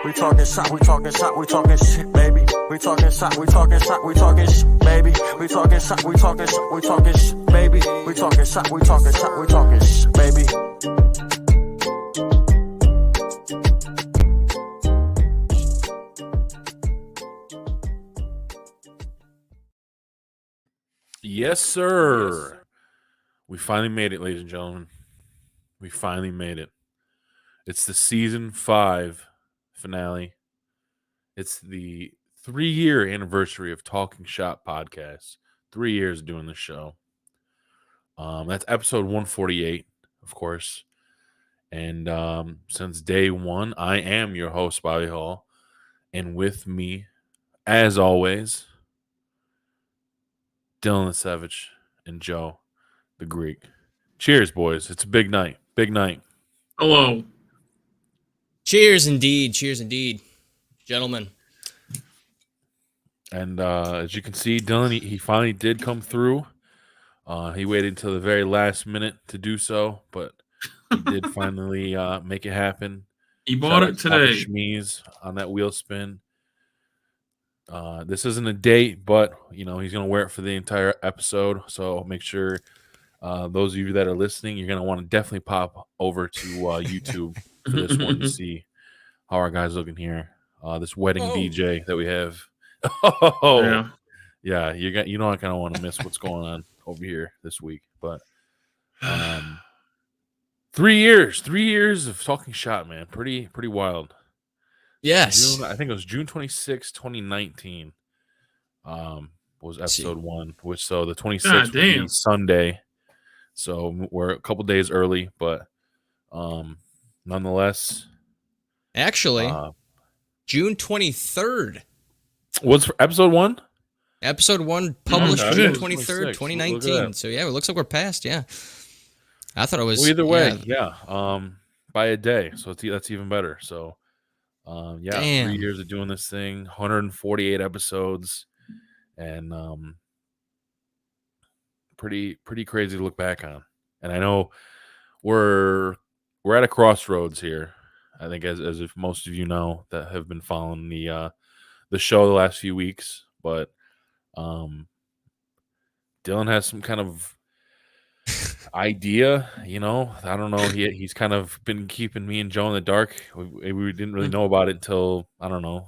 We talking shop, we talking shop, we talking shit, baby. We talking shop, we talking shop, we talking shit, baby. We talking shop, we talking shop, we talking shit, baby. We talking shop, we talking shop, we talking shit, baby. Yes, sir. We finally made it, ladies and gentlemen. We finally made it. It's the season 5 finale. It's the 3-year anniversary of Talking Shop podcast. 3 years doing this show. That's episode 148, of course. And since day one, I am your host, Bobby Hall. And with me, as always, Dylan the Savage and Joe the Greek. Cheers, boys. It's a big night. Big night. Hello. Cheers indeed. Cheers indeed. Gentlemen. And as you can see, Dylan, he finally did come through. He waited until the very last minute to do so, but he did finally make it happen. He bought it today. Schmeez on that wheel spin. This isn't a date, but he's gonna wear it for the entire episode. So make sure those of you that are listening, you're gonna want to definitely pop over to YouTube for this one to see how our guy's looking here. This wedding DJ that we have. Yeah, you know I kind of want to miss what's going on over here this week, but 3 years of Talking Shop, man, pretty wild. Yes. I think it was June 26, 2019. Was episode 1, which so the 26th would be Sunday. So we're a couple days early, but nonetheless. Actually, June 23rd. What's episode 1? Episode 1 published June 23rd, 2019. So yeah, it looks like we're past. Yeah, I thought it was. Well, either way, yeah. By a day, so that's even better. So, yeah, Damn. 3 years of doing this thing, 148 episodes, and pretty crazy to look back on. And I know we're at a crossroads here. I think as if most of you know that have been following the show the last few weeks, but Dylan has some kind of idea, I don't know. He's kind of been keeping me and Joe in the dark. We didn't really know about it until, I don't know,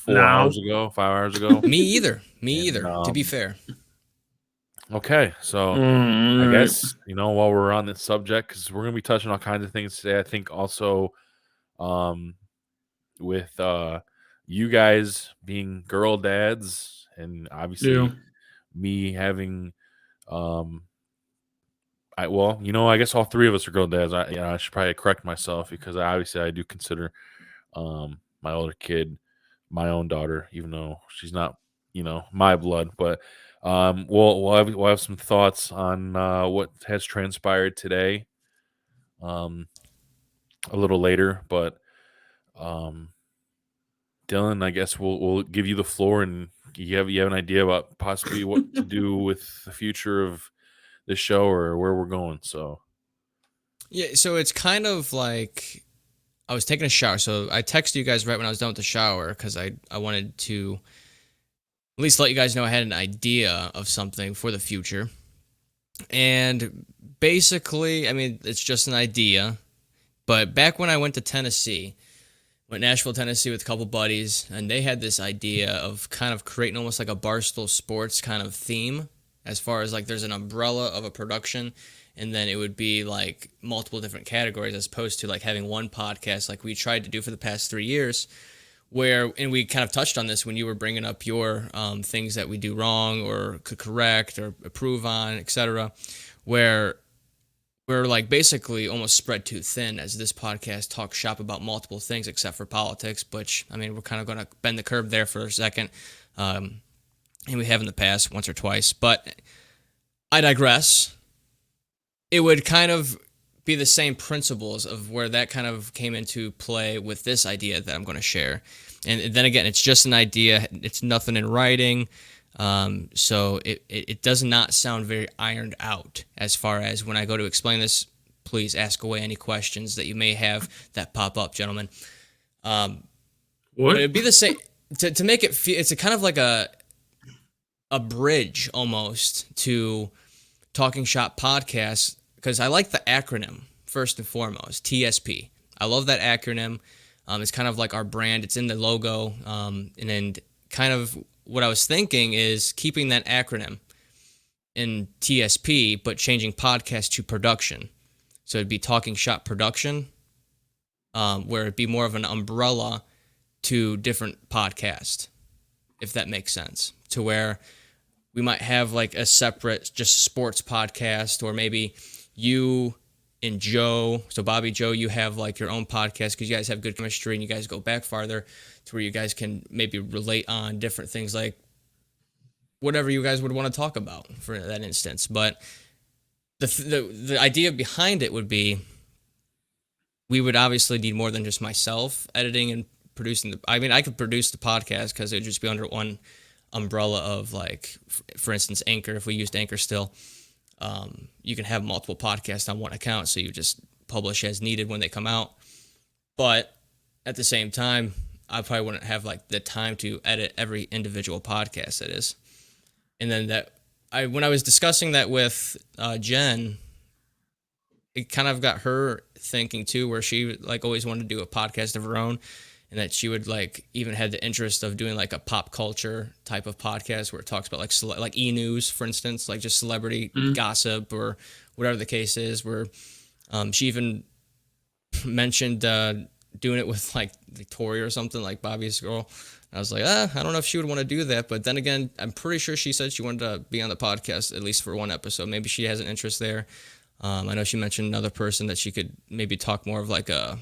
5 hours ago. Me either. To be fair. Okay, so I guess while we're on this subject, because we're gonna be touching all kinds of things today. I think also, with you guys being girl dads, and obviously me having, I guess all three of us are girl dads. I should probably correct myself because I do consider my older kid my own daughter, even though she's not my blood. But we'll have some thoughts on what has transpired today a little later. But Dylan, I guess we'll give you the floor, and you have an idea about possibly what to do with the future of this show or where we're going. So yeah, so it's kind of like I was taking a shower. So I texted you guys right when I was done with the shower because I wanted to at least let you guys know I had an idea of something for the future. And basically, I mean, it's just an idea. But back when I went to Nashville, Tennessee with a couple buddies, and they had this idea of kind of creating almost like a Barstool Sports kind of theme, as far as like there's an umbrella of a production, and then it would be like multiple different categories as opposed to like having one podcast like we tried to do for the past 3 years, and we kind of touched on this when you were bringing up your things that we do wrong or could correct or improve on, etc., where we're like basically almost spread too thin as this podcast talks shop about multiple things except for politics, which, I mean, we're kind of going to bend the curve there for a second. And we have in the past once or twice, but I digress. It would kind of be the same principles of where that kind of came into play with this idea that I'm going to share. And then again, it's just an idea. It's nothing in writing. So it does not sound very ironed out as far as when I go to explain this. Please ask away any questions that you may have that pop up, gentlemen. What? But it'd be the same to make it feel. It's a kind of like a bridge almost to Talking Shop Podcast, because I like the acronym first and foremost, TSP. I love that acronym. It's kind of like our brand. It's in the logo. And then kind of what I was thinking is keeping that acronym in TSP, but changing podcast to production. So it'd be Talking Shop Production, where it'd be more of an umbrella to different podcasts, if that makes sense. To where we might have like a separate just sports podcast, or maybe you and Joe, so Bobby, Joe, you have like your own podcast because you guys have good chemistry and you guys go back farther to where you guys can maybe relate on different things, like whatever you guys would want to talk about for that instance. But the idea behind it would be, we would obviously need more than just myself editing and producing I could produce the podcast because it would just be under one umbrella of, like, for instance, Anchor. If we used Anchor still, you can have multiple podcasts on one account, so you just publish as needed when they come out. But at the same time, I probably wouldn't have like the time to edit every individual podcast that is. And then when I was discussing that with Jen, it kind of got her thinking too, where she like always wanted to do a podcast of her own, and that she would like even had the interest of doing like a pop culture type of podcast where it talks about like e-news, for instance, like just celebrity gossip or whatever the case is, where she even mentioned doing it with like Victoria or something, like Bobby's girl. I was like, I don't know if she would want to do that. But then again, I'm pretty sure she said she wanted to be on the podcast at least for one episode. Maybe she has an interest there. I know she mentioned another person that she could maybe talk more of like a,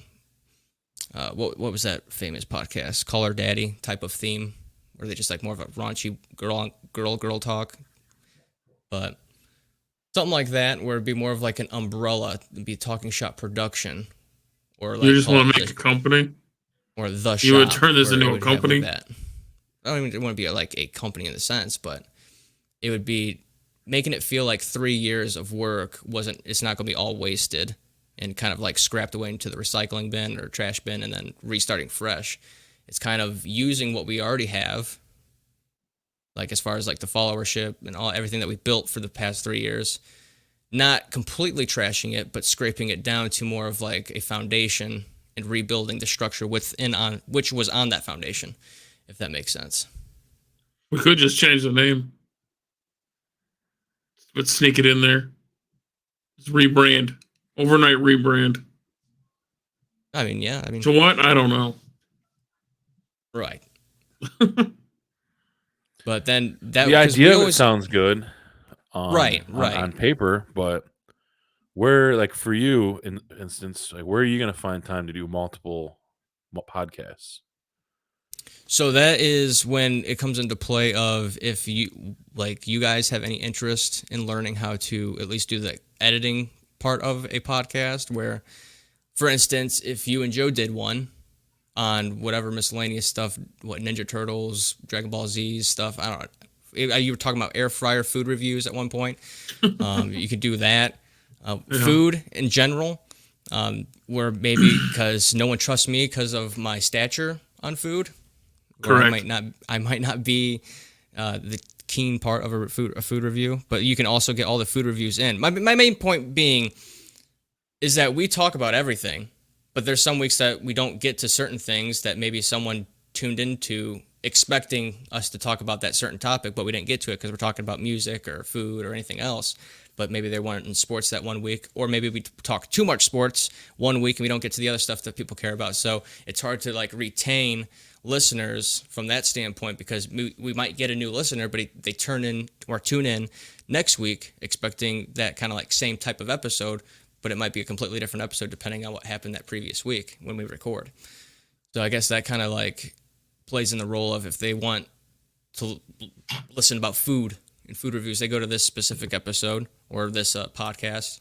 what was that famous podcast? Call Her Daddy type of theme, where they just like more of a raunchy girl talk. But something like that, where it'd be more of like an umbrella, it'd be Talking Shop Production. Or like You just want to make a company? Or the shop. You would turn this where it into a would have company? that. I don't even want to be like a company in the sense, but it would be making it feel like 3 years of work it's not going to be all wasted and kind of like scrapped away into the recycling bin or trash bin and then restarting fresh. It's kind of using what we already have, like as far as like the followership and everything that we built for the past 3 years, not completely trashing it, but scraping it down to more of like a foundation and rebuilding the structure which was on that foundation, if that makes sense. We could just change the name, but sneak it in there. Just rebrand. Overnight rebrand. I mean, yeah. So what? I don't know. Right. But then the idea of it sounds good. Right. On paper, but where, like for you, in instance, like where are you going to find time to do multiple podcasts? So that is when it comes into play of if you guys have any interest in learning how to at least do the editing part of a podcast, where, for instance, if you and Joe did one on whatever miscellaneous stuff, what Ninja Turtles, Dragon Ball Z stuff, I don't know. You were talking about air fryer food reviews at one point. You could do that. Food in general, where maybe because no one trusts me because of my stature on food. Correct. I might not be the keen part of a food review, but you can also get all the food reviews in. My main point being is that we talk about everything, but there's some weeks that we don't get to certain things that maybe someone tuned into expecting us to talk about that certain topic, but we didn't get to it because we're talking about music or food or anything else. But maybe they weren't in sports that 1 week, or maybe we talk too much sports 1 week and we don't get to the other stuff that people care about. So it's hard to like retain listeners from that standpoint, because we might get a new listener, but they turn in or tune in next week expecting that kind of like same type of episode, but it might be a completely different episode depending on what happened that previous week when we record. So I guess that kind of like plays in the role of if they want to listen about food and food reviews, they go to this specific episode or this podcast,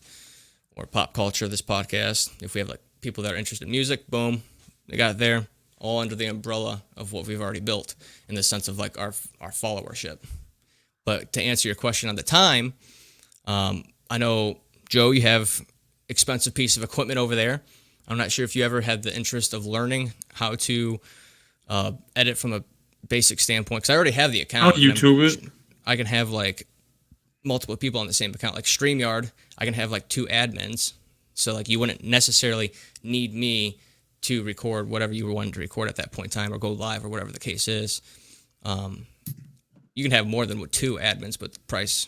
or pop culture, this podcast. If we have like people that are interested in music, boom, they got it there, all under the umbrella of what we've already built in the sense of like our followership. But to answer your question on the time, I know, Joe, you have expensive piece of equipment over there. I'm not sure if you ever had the interest of learning how to edit from a basic standpoint, because I already have the account. I'll YouTube it. I can have like multiple people on the same account. Like StreamYard, I can have like 2 admins. So like you wouldn't necessarily need me to record whatever you were wanting to record at that point in time, or go live, or whatever the case is. You can have more than 2 admins, but the price,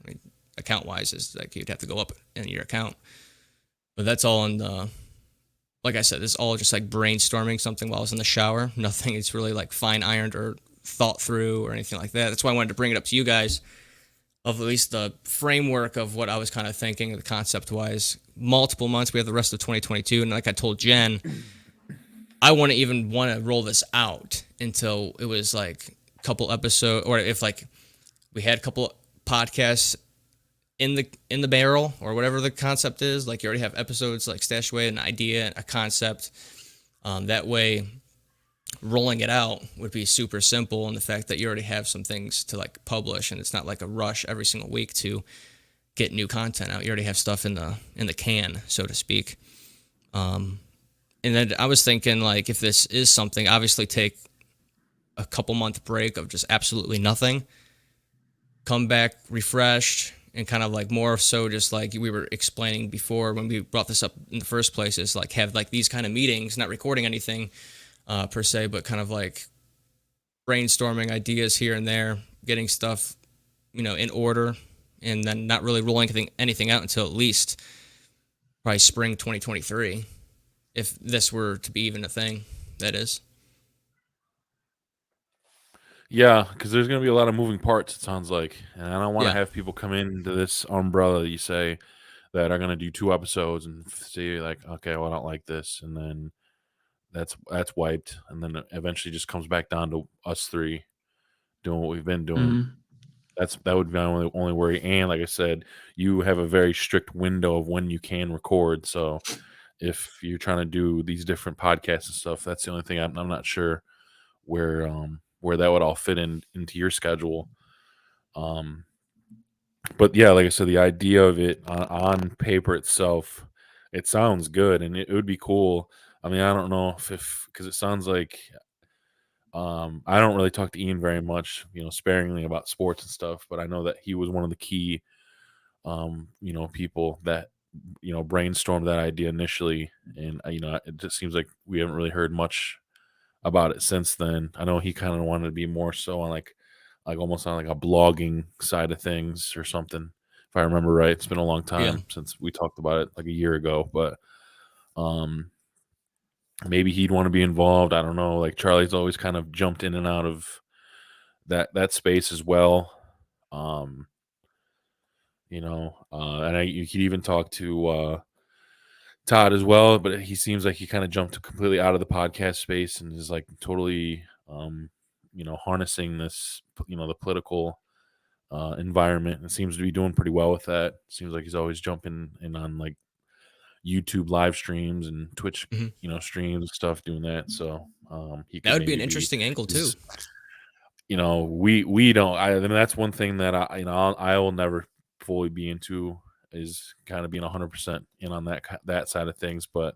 I mean, account-wise, is like you'd have to go up in your account. But that's all in the, like I said, it's all just like brainstorming something while I was in the shower. Nothing is really like fine-ironed or thought through or anything like that. That's why I wanted to bring it up to you guys, of at least the framework of what I was kind of thinking, the concept-wise. Multiple months. We have the rest of 2022, and like I told Jen, I wouldn't even want to roll this out until it was like a couple episodes, or if like we had a couple podcasts in the barrel, or whatever the concept is. Like you already have episodes like stashed away, an idea, a concept. That way, rolling it out would be super simple, and the fact that you already have some things to like publish, and it's not like a rush every single week to get new content out. You already have stuff in the can, so to speak. And then I was thinking, like, if this is something, obviously take a couple month break of just absolutely nothing, come back refreshed, and kind of like more so just like we were explaining before when we brought this up in the first place, is like have like these kind of meetings, not recording anything per se, but kind of like brainstorming ideas here and there, getting stuff, in order, and then not really rolling anything out until at least probably spring 2023, if this were to be even a thing, that is. Yeah, because there's going to be a lot of moving parts, it sounds like. And I don't want to Yeah. have people come into this umbrella that you say that are going to do 2 episodes and say, like, okay, well, I don't like this. And then that's wiped. And then it eventually just comes back down to us 3 doing what we've been doing. Mhm. That would be my only worry. And like I said, you have a very strict window of when you can record. So if you're trying to do these different podcasts and stuff, that's the only thing I'm not sure where that would all fit into your schedule. But yeah, like I said, the idea of it on paper itself, it sounds good, and it would be cool. I mean, I don't know if because it sounds like I don't really talk to Ian very much, sparingly about sports and stuff, but I know that he was one of the key people that brainstormed that idea initially, and it just seems like we haven't really heard much about it since then. I know he kind of wanted to be more so on like almost on like a blogging side of things or something, if I remember right. It's been a long time since we talked about it, like a year ago, but maybe he'd want to be involved. I don't know. Like Charlie's always kind of jumped in and out of that space as well. And you could even talk to Todd as well, but he seems like he kind of jumped completely out of the podcast space and is like totally, harnessing this, the political environment, and seems to be doing pretty well with that. Seems like he's always jumping in on like YouTube live streams and Twitch, streams and stuff, doing that. So that would be an interesting angle too. We don't. I mean, that's one thing that I will never fully be into, is kind of being 100% in on that side of things. But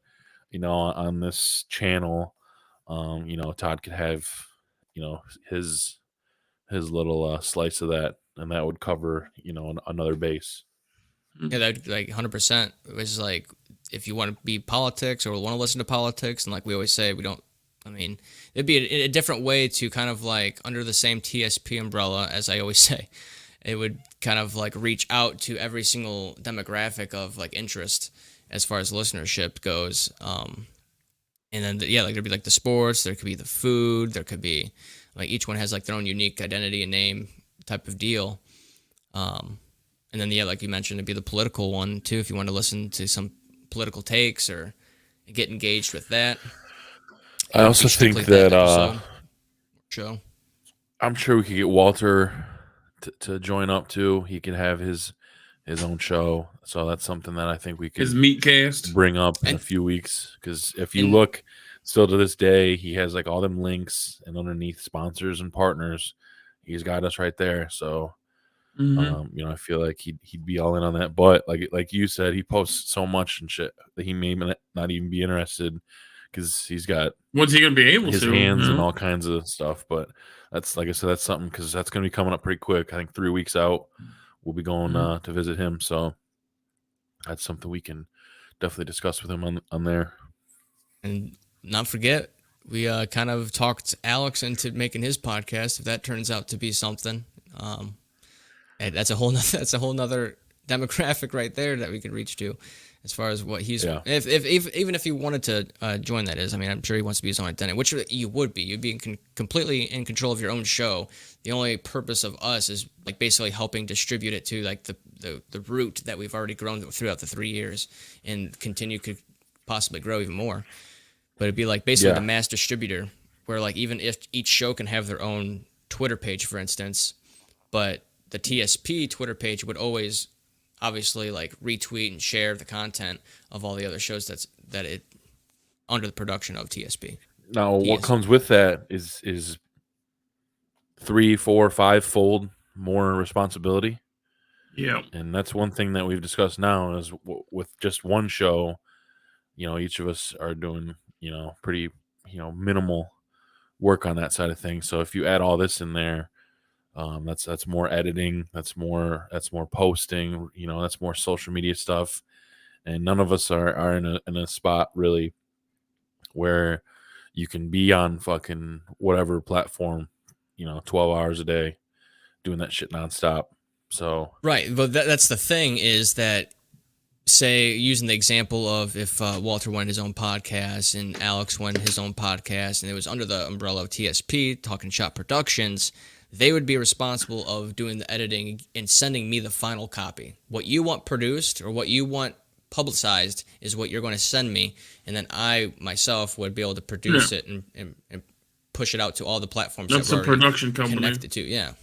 on this channel, Todd could have his little slice of that, and that would cover another base. Yeah, that like 100%. It was like, if you want to be politics or want to listen to politics, and like we always say, we don't. I mean, it'd be a different way to kind of like under the same TSP umbrella, as I always say. It would kind of like reach out to every single demographic of like interest as far as listenership goes. And then like there'd be like the sports, there could be the food, there could be like each one has like their own unique identity and name type of deal. And then like you mentioned, it'd be the political one too, if you want to listen to some political takes or get engaged with that. I also think that show. I'm sure we could get Walter to join up too. He can have his own show, so that's something that I think we could His Meatcast bring up in a few weeks. Because if you look, still to this day, he has like all them links, and underneath sponsors and partners, he's got us right there. So I feel like he'd be all in on that. But like you said, he posts so much and shit that he may not even be interested, because he's got When's he gonna be able his to? hands you and know? all kinds of stuff. But that's, like I said, that's something, because that's going to be coming up pretty quick. I think 3 weeks out, we'll be going to visit him. So that's something we can definitely discuss with him on there. And not forget, we kind of talked Alex into making his podcast. If that turns out to be something, and that's a whole nother demographic right there that we can reach to, as far as what he's. Yeah. If even if he wanted to join, that is. I mean, I'm sure he wants to be his own identity, which you would be. You'd be completely in control of your own show. The only purpose of us is like basically helping distribute it to like the root that we've already grown throughout the 3 years, and could possibly grow even more. But it'd be like basically the mass distributor, where like even if each show can have their own Twitter page, for instance, but the TSP Twitter page would always obviously like retweet and share the content of all the other shows that it under the production of TSP. Now, what comes with that is 3, 4, 5-fold more responsibility. Yeah. And that's one thing that we've discussed now is with just one show, each of us are doing, pretty, minimal work on that side of things. So if you add all this in there, that's more editing, that's more posting, that's more social media stuff. And none of us are in a spot really where you can be on fucking whatever platform, 12 hours a day doing that shit nonstop. So right, but that's the thing is that, say, using the example of if Walter wanted his own podcast and Alex wanted his own podcast, and it was under the umbrella of TSP, Talking Shop Productions, they would be responsible of doing the editing and sending me the final copy. What you want produced or what you want publicized is what you're going to send me, and then I myself would be able to produce it and push it out to all the platforms. That's that a production company connected to. Yeah.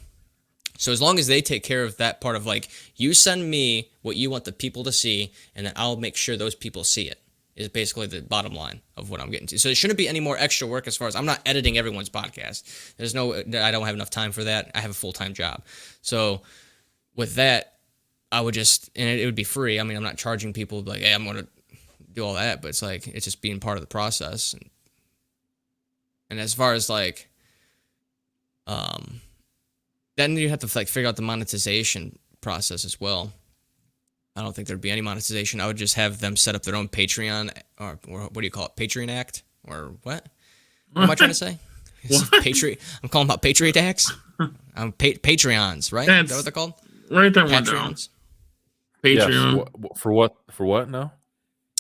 So as long as they take care of that part of like, you send me what you want the people to see, and then I'll make sure those people see it, is basically the bottom line of what I'm getting to. So there shouldn't be any more extra work as far as I'm not editing everyone's podcast. I don't have enough time for that. I have a full-time job. So with that, I would just, and it would be free. I mean, I'm not charging people like, hey, I'm going to do all that, but it's like, it's just being part of the process. And as far as like, then you have to like figure out the monetization process as well. I don't think there'd be any monetization. I would just have them set up their own Patreon, or what do you call it? Patreon Act, or what? What am I trying to say? I'm calling about Patriot Acts. Patreons, right? Is that what they're called? Write that one down. Patreon. Yes. For what? For what? No.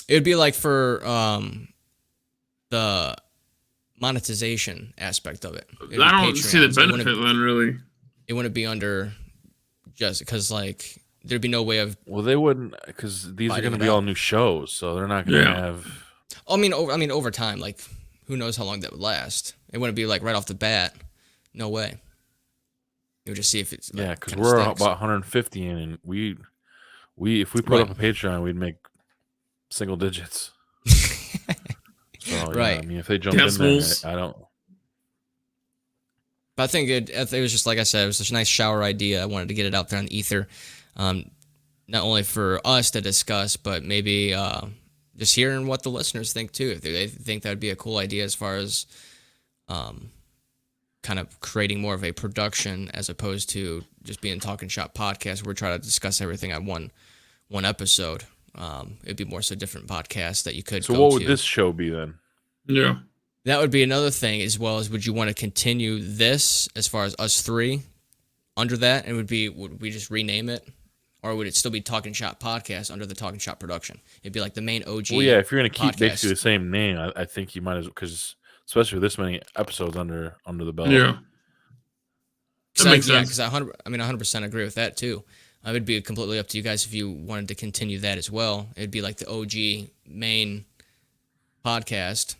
It would be like for the monetization aspect of it. I don't see the benefit then, really. It wouldn't be under just because like there'd be no way of. Well, they wouldn't, because these are going to be all new shows, so they're not going to have. I mean, over time, like who knows how long that would last? It wouldn't be like right off the bat. No way. You would just see if it's like, because we're about 150 in, and we if we put up a Patreon, we'd make single digits. So, right. I mean, if they jump in there, I don't. But I think it was just like I said, it was just a nice shower idea. I wanted to get it out there on the ether, not only for us to discuss, but maybe just hearing what the listeners think too. If they think that would be a cool idea as far as kind of creating more of a production as opposed to just being Talking Shop podcast where we're trying to discuss everything on one episode. It'd be more so different podcasts that you could. So what would this show be then? Yeah. That would be another thing, as well as would you want to continue this as far as us three under that? And would we just rename it? Or would it still be Talking Shop Podcast under the Talking Shop production? It'd be like the main OG. Well, yeah, if you're going to keep podcast. basically the same name, I think you might as well, because especially with this many episodes under the belt. Yeah. That makes sense. Because I 100% agree with that too. It would be completely up to you guys if you wanted to continue that as well. It'd be like the OG main podcast,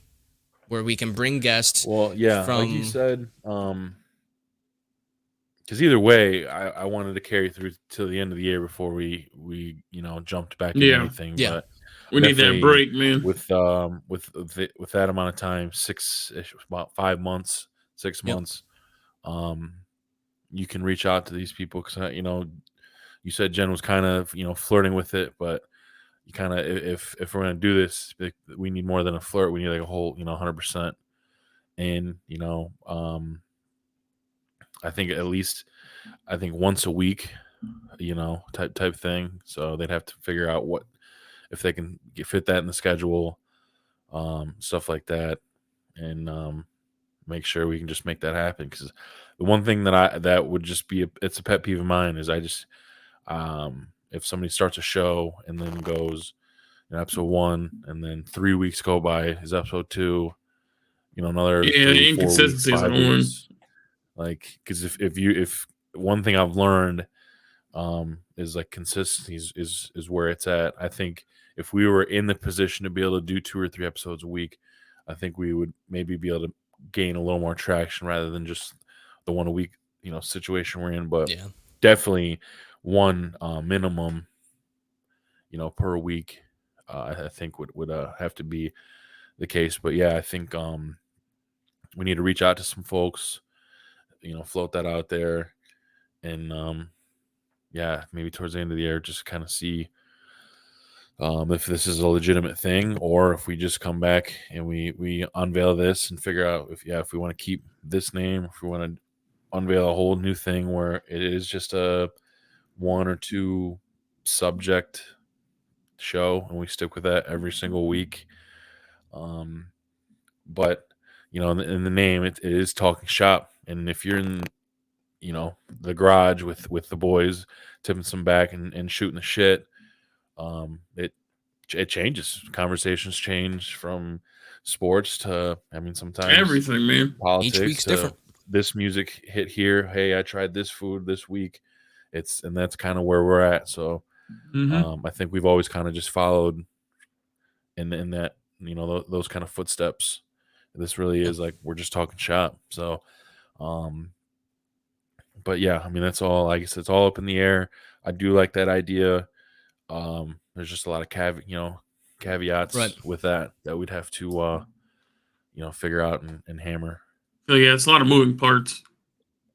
where we can bring guests. Well, yeah, like you said, because either way, I wanted to carry through to the end of the year before we jumped back into anything. Yeah, but we need that break, man. With that amount of time, about 5 months, 6 months, you can reach out to these people because you said Jen was kind of flirting with it, but you kind of, if we're gonna do this, like, we need more than a flirt. We need like a whole, 100%. And I think at least, once a week, type thing. So they'd have to figure out what if they can fit that in the schedule, stuff like that, and make sure we can just make that happen. Because the one thing that would just be it's a pet peeve of mine is I just if somebody starts a show and then goes in episode 1 and then 3 weeks go by is episode 2, another Yeah, 3, 4 weeks, inconsistencies 5 annoying. weeks. Like, because if one thing I've learned is like consistency is where it's at. I think if we were in the position to be able to do 2 or 3 episodes a week, I think we would maybe be able to gain a little more traction rather than just the 1 a week, situation we're in. But Yeah. definitely 1 minimum, per week, I think would have to be the case. But yeah, I think we need to reach out to some folks, float that out there, and yeah, maybe towards the end of the year, just kind of see if this is a legitimate thing, or if we just come back and we unveil this and figure out if we want to keep this name, if we want to unveil a whole new thing where it is just a 1 or 2 subject show and we stick with that every single week. But in the name, it is Talking Shop, and if you're in the garage with the boys tipping some back and shooting the shit, it changes. Conversations change from sports to, sometimes Everything, man. politics. Each week's to different. This music hit here. Hey, I tried this food this week. And that's kind of where we're at. So I think we've always kind of just followed in that, those kind of footsteps. This really is like we're just talking shop. So but yeah, that's all. I guess it's all up in the air. I do like that idea. There's just a lot of caveats Right. with that we'd have to figure out and hammer. So yeah, it's a lot of moving parts,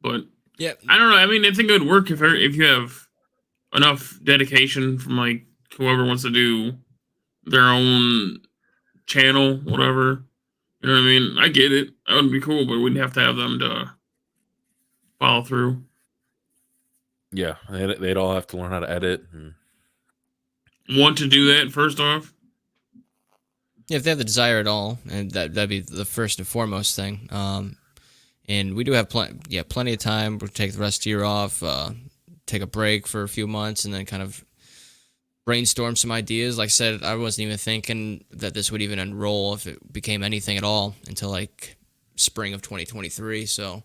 but Yeah. I don't know. I think it would work if you have enough dedication from like whoever wants to do their own channel, whatever. You know what I mean? I get it. That would be cool, but we'd have to have them to follow through. Yeah, they'd all have to learn how to edit. And Want to do that first off? Yeah, if they have the desire at all, and that'd be the first and foremost thing. And we do have plenty of time. We'll take the rest of the year off, take a break for a few months, and then kind of brainstorm some ideas. Like I said, I wasn't even thinking that this would even enroll if it became anything at all until like spring of 2023. So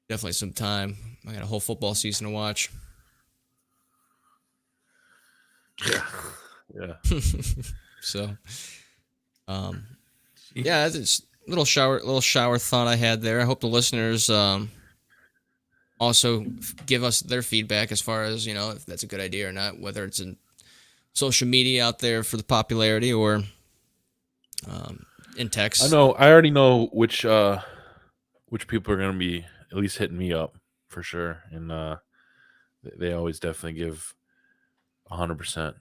definitely some time. I got a whole football season to watch. yeah, So, yeah, it's little shower thought I had there. I hope the listeners also give us their feedback as far as if that's a good idea or not, whether it's in social media out there for the popularity or in text. I already know which people are going to be at least hitting me up for sure, and they always definitely give 100%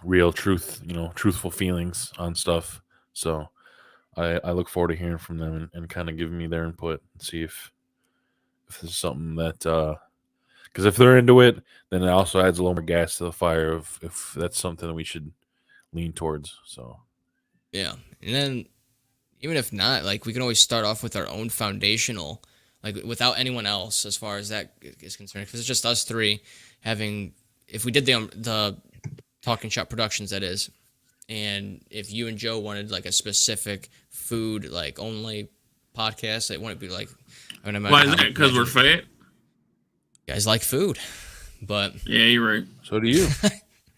real truth, truthful feelings on stuff. So I look forward to hearing from them and kind of giving me their input and see if this is something that because if they're into it, then it also adds a little more gas to the fire of if that's something that we should lean towards. So yeah, and then even if not, like we can always start off with our own foundational, like without anyone else as far as that is concerned, because it's just us three having. If we did the Talking Shop Productions, that is, and if you and Joe wanted like a specific food like only podcast, it wouldn't be like. Why is that? Because we're fat? You guys like food, but Yeah, you're right. so do you.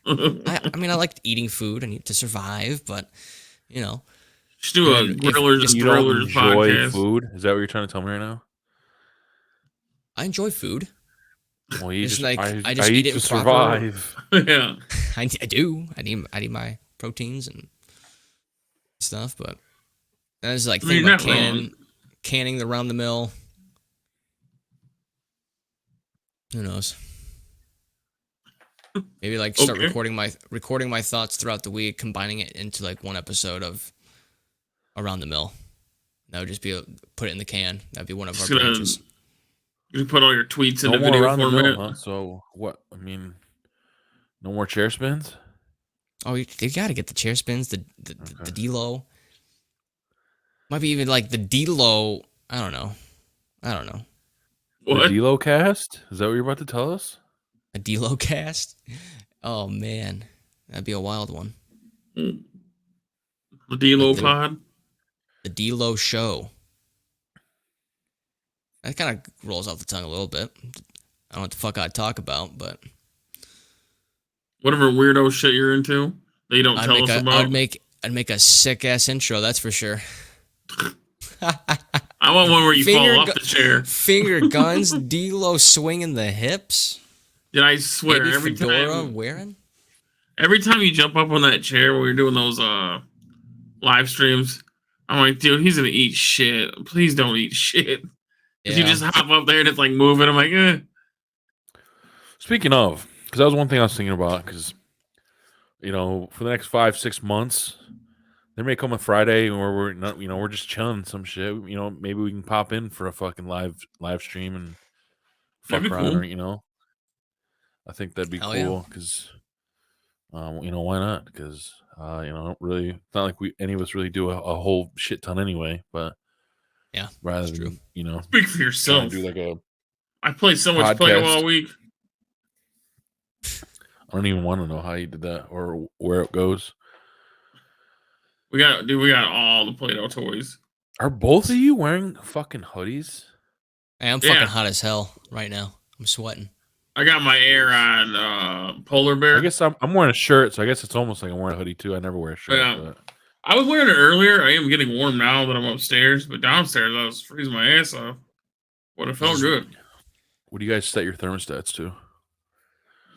I like eating food. I need to survive, but Just do a And if- grillers and You don't thrillers enjoy podcast. food? Is that what you're trying to tell me right now? I enjoy food. Well, you It's just, like, I I just eat eat it to in proper- survive. Yeah. I do. I need my proteins and stuff, but that's like I mean, thinking about you're not wrong. canning the round the mill. Who knows? Maybe like start Okay. recording my thoughts throughout the week, combining it into like one episode of Around the Mill. That would just be put it in the can. That'd be one of our Just gonna branches. you put all your tweets No into more video around the mill, format. huh? So what? I mean, no more chair spins. Oh, you got to get the chair spins, the Okay. D-Lo. Might be even like the D-Lo. I don't know. What? The D-Lo cast? Is that what you're about to tell us? A D-Lo cast? Oh, man. That'd be a wild one. The D-Lo Like the- pod. The D-Lo show. That kind of rolls off the tongue a little bit. I don't know what the fuck I'd talk about, but Whatever weirdo shit you're into that you don't tell us about. I'd make a sick ass intro, that's for sure. I want one where you Finger fall off gu- the chair. Finger guns, D-Lo swinging the hips. Did I swear Maybe every fedora time? wearing. Every time you jump up on that chair when you're doing those live streams, I'm like, dude, he's gonna eat shit. Please don't eat shit. If you just hop up there and it's like moving, I'm like, eh. Speaking of, because that was one thing I was thinking about. Because for the next 5-6 months, there may come a Friday where we're not, we're just chilling some shit. Maybe we can pop in for a fucking live stream and fuck That'd be around. cool. Or, I think that'd be Hell yeah. cool. Because, why not? Because don't really. It's not like any of us really do a whole shit ton anyway. But Yeah, rather that's than true. Speak for trying yourself. to do like a. I play so much Play-Doh podcast. all week. I don't even want to know how you did that or where it goes. We got all the Play-Doh toys. Are both of you wearing fucking hoodies? Hey, I'm Yeah. fucking hot as hell right now. I'm sweating. I got my Air on Polar Bear. I guess I'm wearing a shirt, so I guess it's almost like I'm wearing a hoodie too. I never wear a shirt. Yeah. But I was wearing it earlier. I am getting warm now that I'm upstairs, but downstairs I was freezing my ass off. But it felt good. what do you guys set your thermostats to?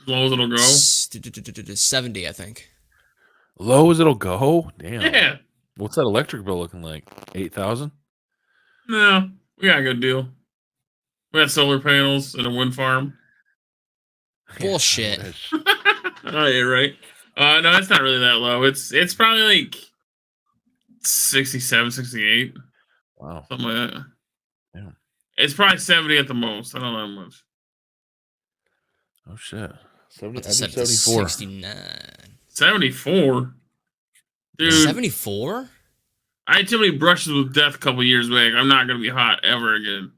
As low as it'll go. 70, I think. Low as it'll go? Damn. Yeah. What's that electric bill looking like? 8,000? No, we got a good deal. We got solar panels and a wind farm. Bullshit. I wish. Oh yeah, right. No, it's not really that low. It's probably like 67, 68, Wow. something like that. Yeah. It's probably 70 at the most. I don't know how much. Oh shit. 70, I do Set it to 74. 69. 74, dude. 74? I had too many brushes with death a couple years back. I'm not gonna be hot ever again.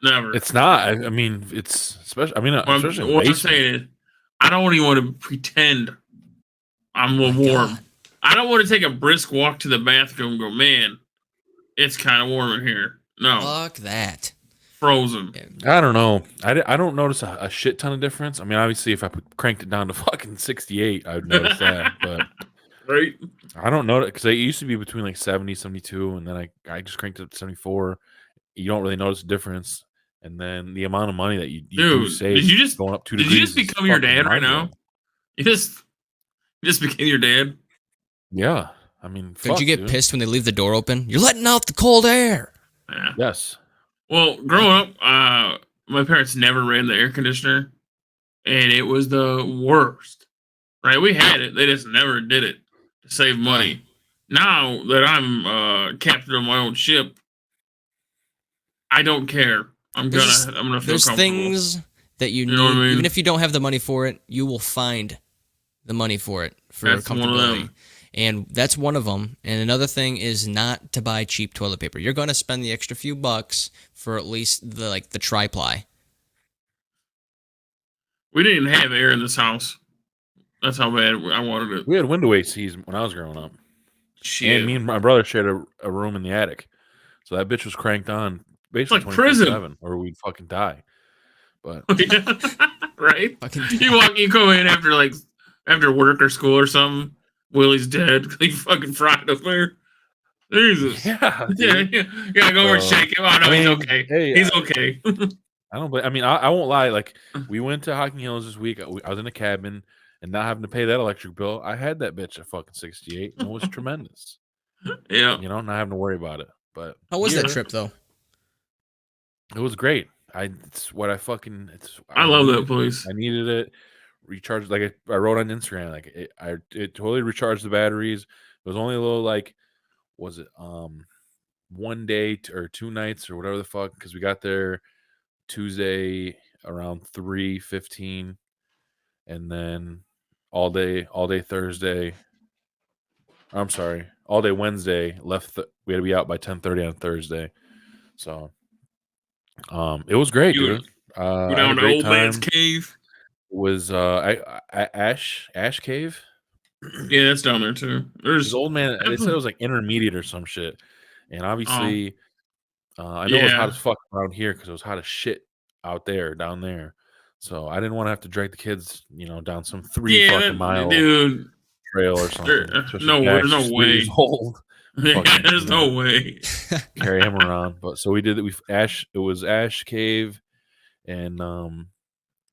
Never. It's not. I mean, it's especially. I mean, especially in What I'm basement. saying is, I don't even want to pretend I'm My warm. God. I don't want to take a brisk walk to the bathroom and go, man, it's kind of warm in here. No, Fuck that. frozen. I don't know. I don't notice a shit ton of difference. I mean, obviously, if I cranked it down to fucking 68, I would notice that. But Right? I don't know because it used to be between like 70, 72, and then I just cranked it to 74. You don't really notice a difference. And then the amount of money that you do Dude, save did you just going up 2 did degrees. you just is become your fucking dad right now? mind-blowing. You just became your dad. Yeah. I mean, Don't you get dude. pissed when they leave the door open? You're letting out the cold air. Yeah. Yes. Well, growing up, my parents never ran the air conditioner, and it was the worst. Right? We had it, they just never did it to save money. Now that I'm captain of my own ship, I don't care. I'm gonna feel There's comfortable. things that you know what I need, mean? even if you don't have the money for it, you will find the money for it for That's one of comfortability. them. And that's one of them. And another thing is not to buy cheap toilet paper. You're going to spend the extra few bucks for at least the tri-ply. We didn't have air in this house. That's how bad I wanted it. We had window ACs when I was growing up. Shit. And me and my brother shared a room in the attic. So that bitch was cranked on basically like prison. 24/7 or we'd fucking die. But Right? Fucking You go in after work or school or something. Willie's dead. He fucking fried up there. Jesus. yeah, Yeah, dude. yeah. Go over and shake him. Oh no, I mean, he's okay. hey, He's okay. I don't. I mean, I won't lie. Like we went to Hocking Hills this week. I was in a cabin and not having to pay that electric bill. I had that bitch at fucking 68. And it was tremendous. Yeah. Not having to worry about it. But How was that Yeah. trip though? it was great. It's what I fucking. I love needed that place. I needed it recharged. Like I wrote on Instagram, like it totally recharged the batteries. It was only a little like, was it 1 day or 2 nights or whatever the fuck? Because we got there Tuesday around 3:15, and then all day Thursday. I'm sorry, all day Wednesday. We had to be out by 10:30 on Thursday. So, it was great, You dude. go I had a down to great old man's time. cave. It was Ash Cave. Yeah, that's down there too. His There's old man. They said it was like intermediate or some shit, and oh obviously, I know it was hot yeah. as fuck around here because it was hot as shit out there down there. So I didn't want to have to drag the kids, down some three Yeah, fucking mile dude. trail or something. Especially No, Jack's there's no just 3 years way. old. Yeah, Fucking, there's no way. carry him around. But so we did that. It was Ash Cave, and I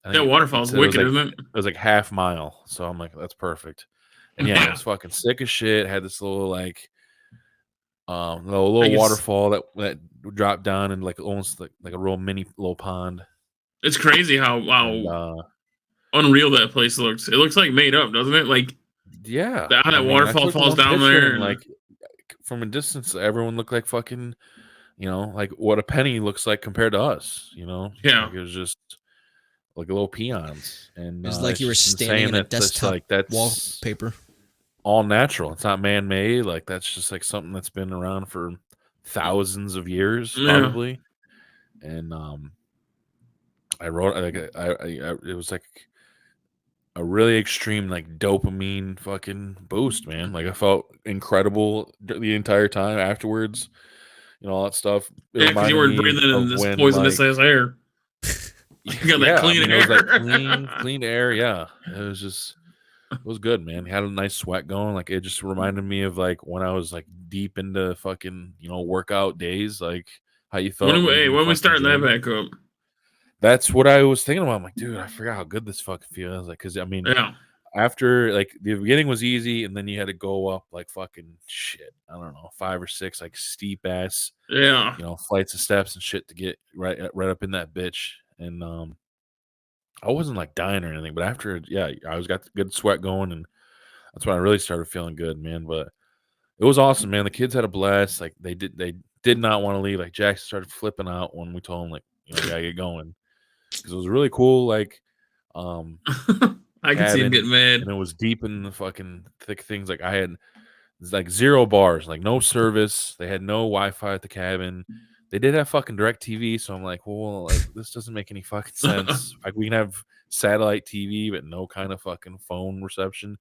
That think it waterfall's said it was wicked, like isn't it? half mile. So I'm like, that's perfect. And yeah, it was fucking sick as shit. Had this little like I little guess waterfall that dropped down and like almost like a real mini little pond. it's crazy how And unreal that place looks. It looks like made up, doesn't it? Like yeah, how I that mean, I waterfall took falls one down picture there, and and like from a distance, everyone looked like fucking, like what a penny looks like compared to us. yeah, Like it was just like little peons, and It was like it's you were just standing insane in a that that's desktop like that's wallpaper. all natural. It's not man made. Like that's just like something that's been around for thousands of years, yeah. probably. And I wrote like it was like a really extreme like dopamine fucking boost, man. Like I felt incredible the entire time afterwards. All that stuff. It Yeah, because you reminded weren't me breathing in of this when poisonous like ass air. You got that yeah, I clean mean it was like air. clean air. Yeah, it was good, man. Had a nice sweat going. Like it just reminded me of like when I was like deep into fucking workout days, like how you felt when you in the When we fucking starting that gym. back up? That's what I was thinking about. I'm like, dude, I forgot how good this fucking feels. Like, because I mean, Yeah, after like the beginning was easy, and then you had to go up like fucking shit. I don't know, 5 or 6 like steep ass, yeah. flights of steps and shit to get right up in that bitch. And I wasn't like dying or anything, but after, yeah, I was got the good sweat going, and that's when I really started feeling good, man. But it was awesome, man. The kids had a blast. Like they did not want to leave. Like Jackson started flipping out when we told him like, we gotta get going, because it was really cool. Like, I can see him cabin, getting mad. and it was deep in the fucking thick things. Like I had like 0 bars, like no service. They had no Wi-Fi at the cabin. They did have fucking direct TV, so I'm like, well, like this doesn't make any fucking sense. Like we can have satellite TV, but no kind of fucking phone reception.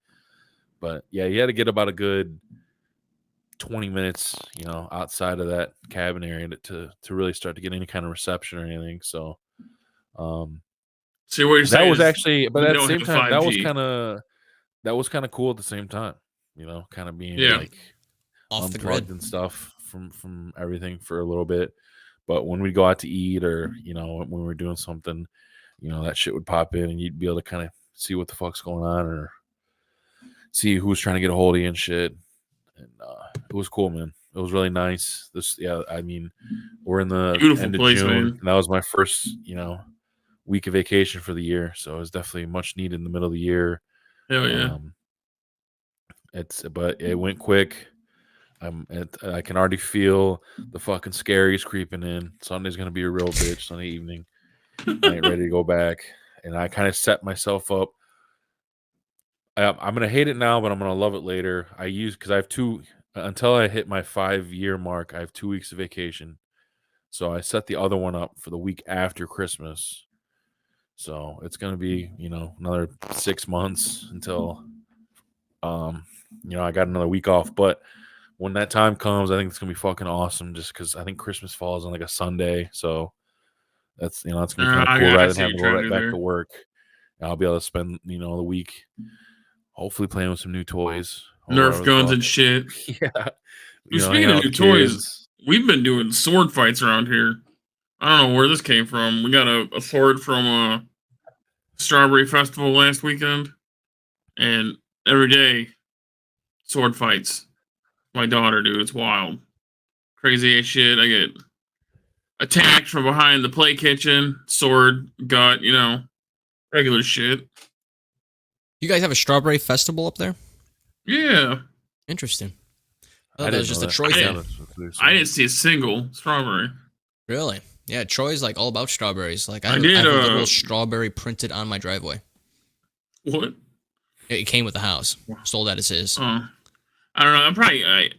But yeah, you had to get about a good 20 minutes, outside of that cabin area to really start to get any kind of reception or anything. So, See what you're that saying? was actually, but We at the don't same have time, 5G. that was kind of cool at the same time, kind of being Yeah. like Off the unplugged grid. and stuff from everything for a little bit. But when we go out to eat, or when we're doing something, that shit would pop in, and you'd be able to kind of see what the fuck's going on, or see who's trying to get a hold of you and shit. And it was cool, man. It was really nice. I mean, we're in the Beautiful end of place, June, man. and that was my first, week of vacation for the year. So it was definitely much needed in the middle of the year. Hell yeah. But it went quick. I can already feel the fucking scaries creeping in. Sunday's gonna be a real bitch. Sunday evening, I ain't ready to go back, and I kind of set myself up. I'm gonna hate it now, but I'm gonna love it later. Because I have until I hit my 5-year mark. I have 2 weeks of vacation, so I set the other one up for the week after Christmas. So it's gonna be another 6 months until I got another week off. But when that time comes, I think it's gonna be fucking awesome. Just because I think Christmas falls on like a Sunday, so that's it's gonna be kind of cool I rather than see what having to you're go trying to right do back to there. work. And I'll be able to spend the week hopefully playing with some new toys or Nerf whatever the guns fuck. and shit. Yeah, Dude, hanging speaking of out new with toys, kids. we've been doing sword fights around here. I don't know where this came from. We got a sword from Strawberry Festival last weekend, and every day sword fights. My daughter, dude, it's wild, crazy as shit. I get attacked from behind the play kitchen, sword, gut, regular shit. You guys have a strawberry festival up there? Yeah, Interesting. I Oh, that didn't was just know a that. Troy I thing. didn't- I didn't see a single strawberry. Really? Yeah, Troy's like all about strawberries. Like I have, did, I have a literal strawberry printed on my driveway. What? It came with the house. Sold that as his. I don't know. I'm probably. I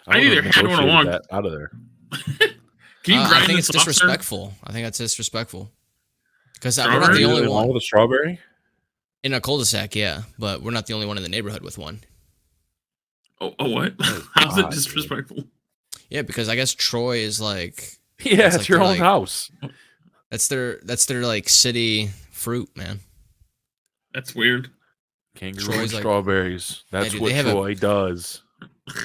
would've either had one or negotiated want. that out of there. Can you I grind think this it's off, sir? disrespectful. I think that's disrespectful. Because we're not Strawberry? the only Really? All one with a strawberry? in a cul-de-sac. Yeah, but we're not the only one in the neighborhood with one. Oh, what? That is How's it odd, disrespectful? Yeah, because I guess Troy is like Yeah, It's it's like your they're own like- house. that's their like city fruit, man. That's weird. Kangaroo Troy's and like- strawberries. That's dude, what they have Troy does.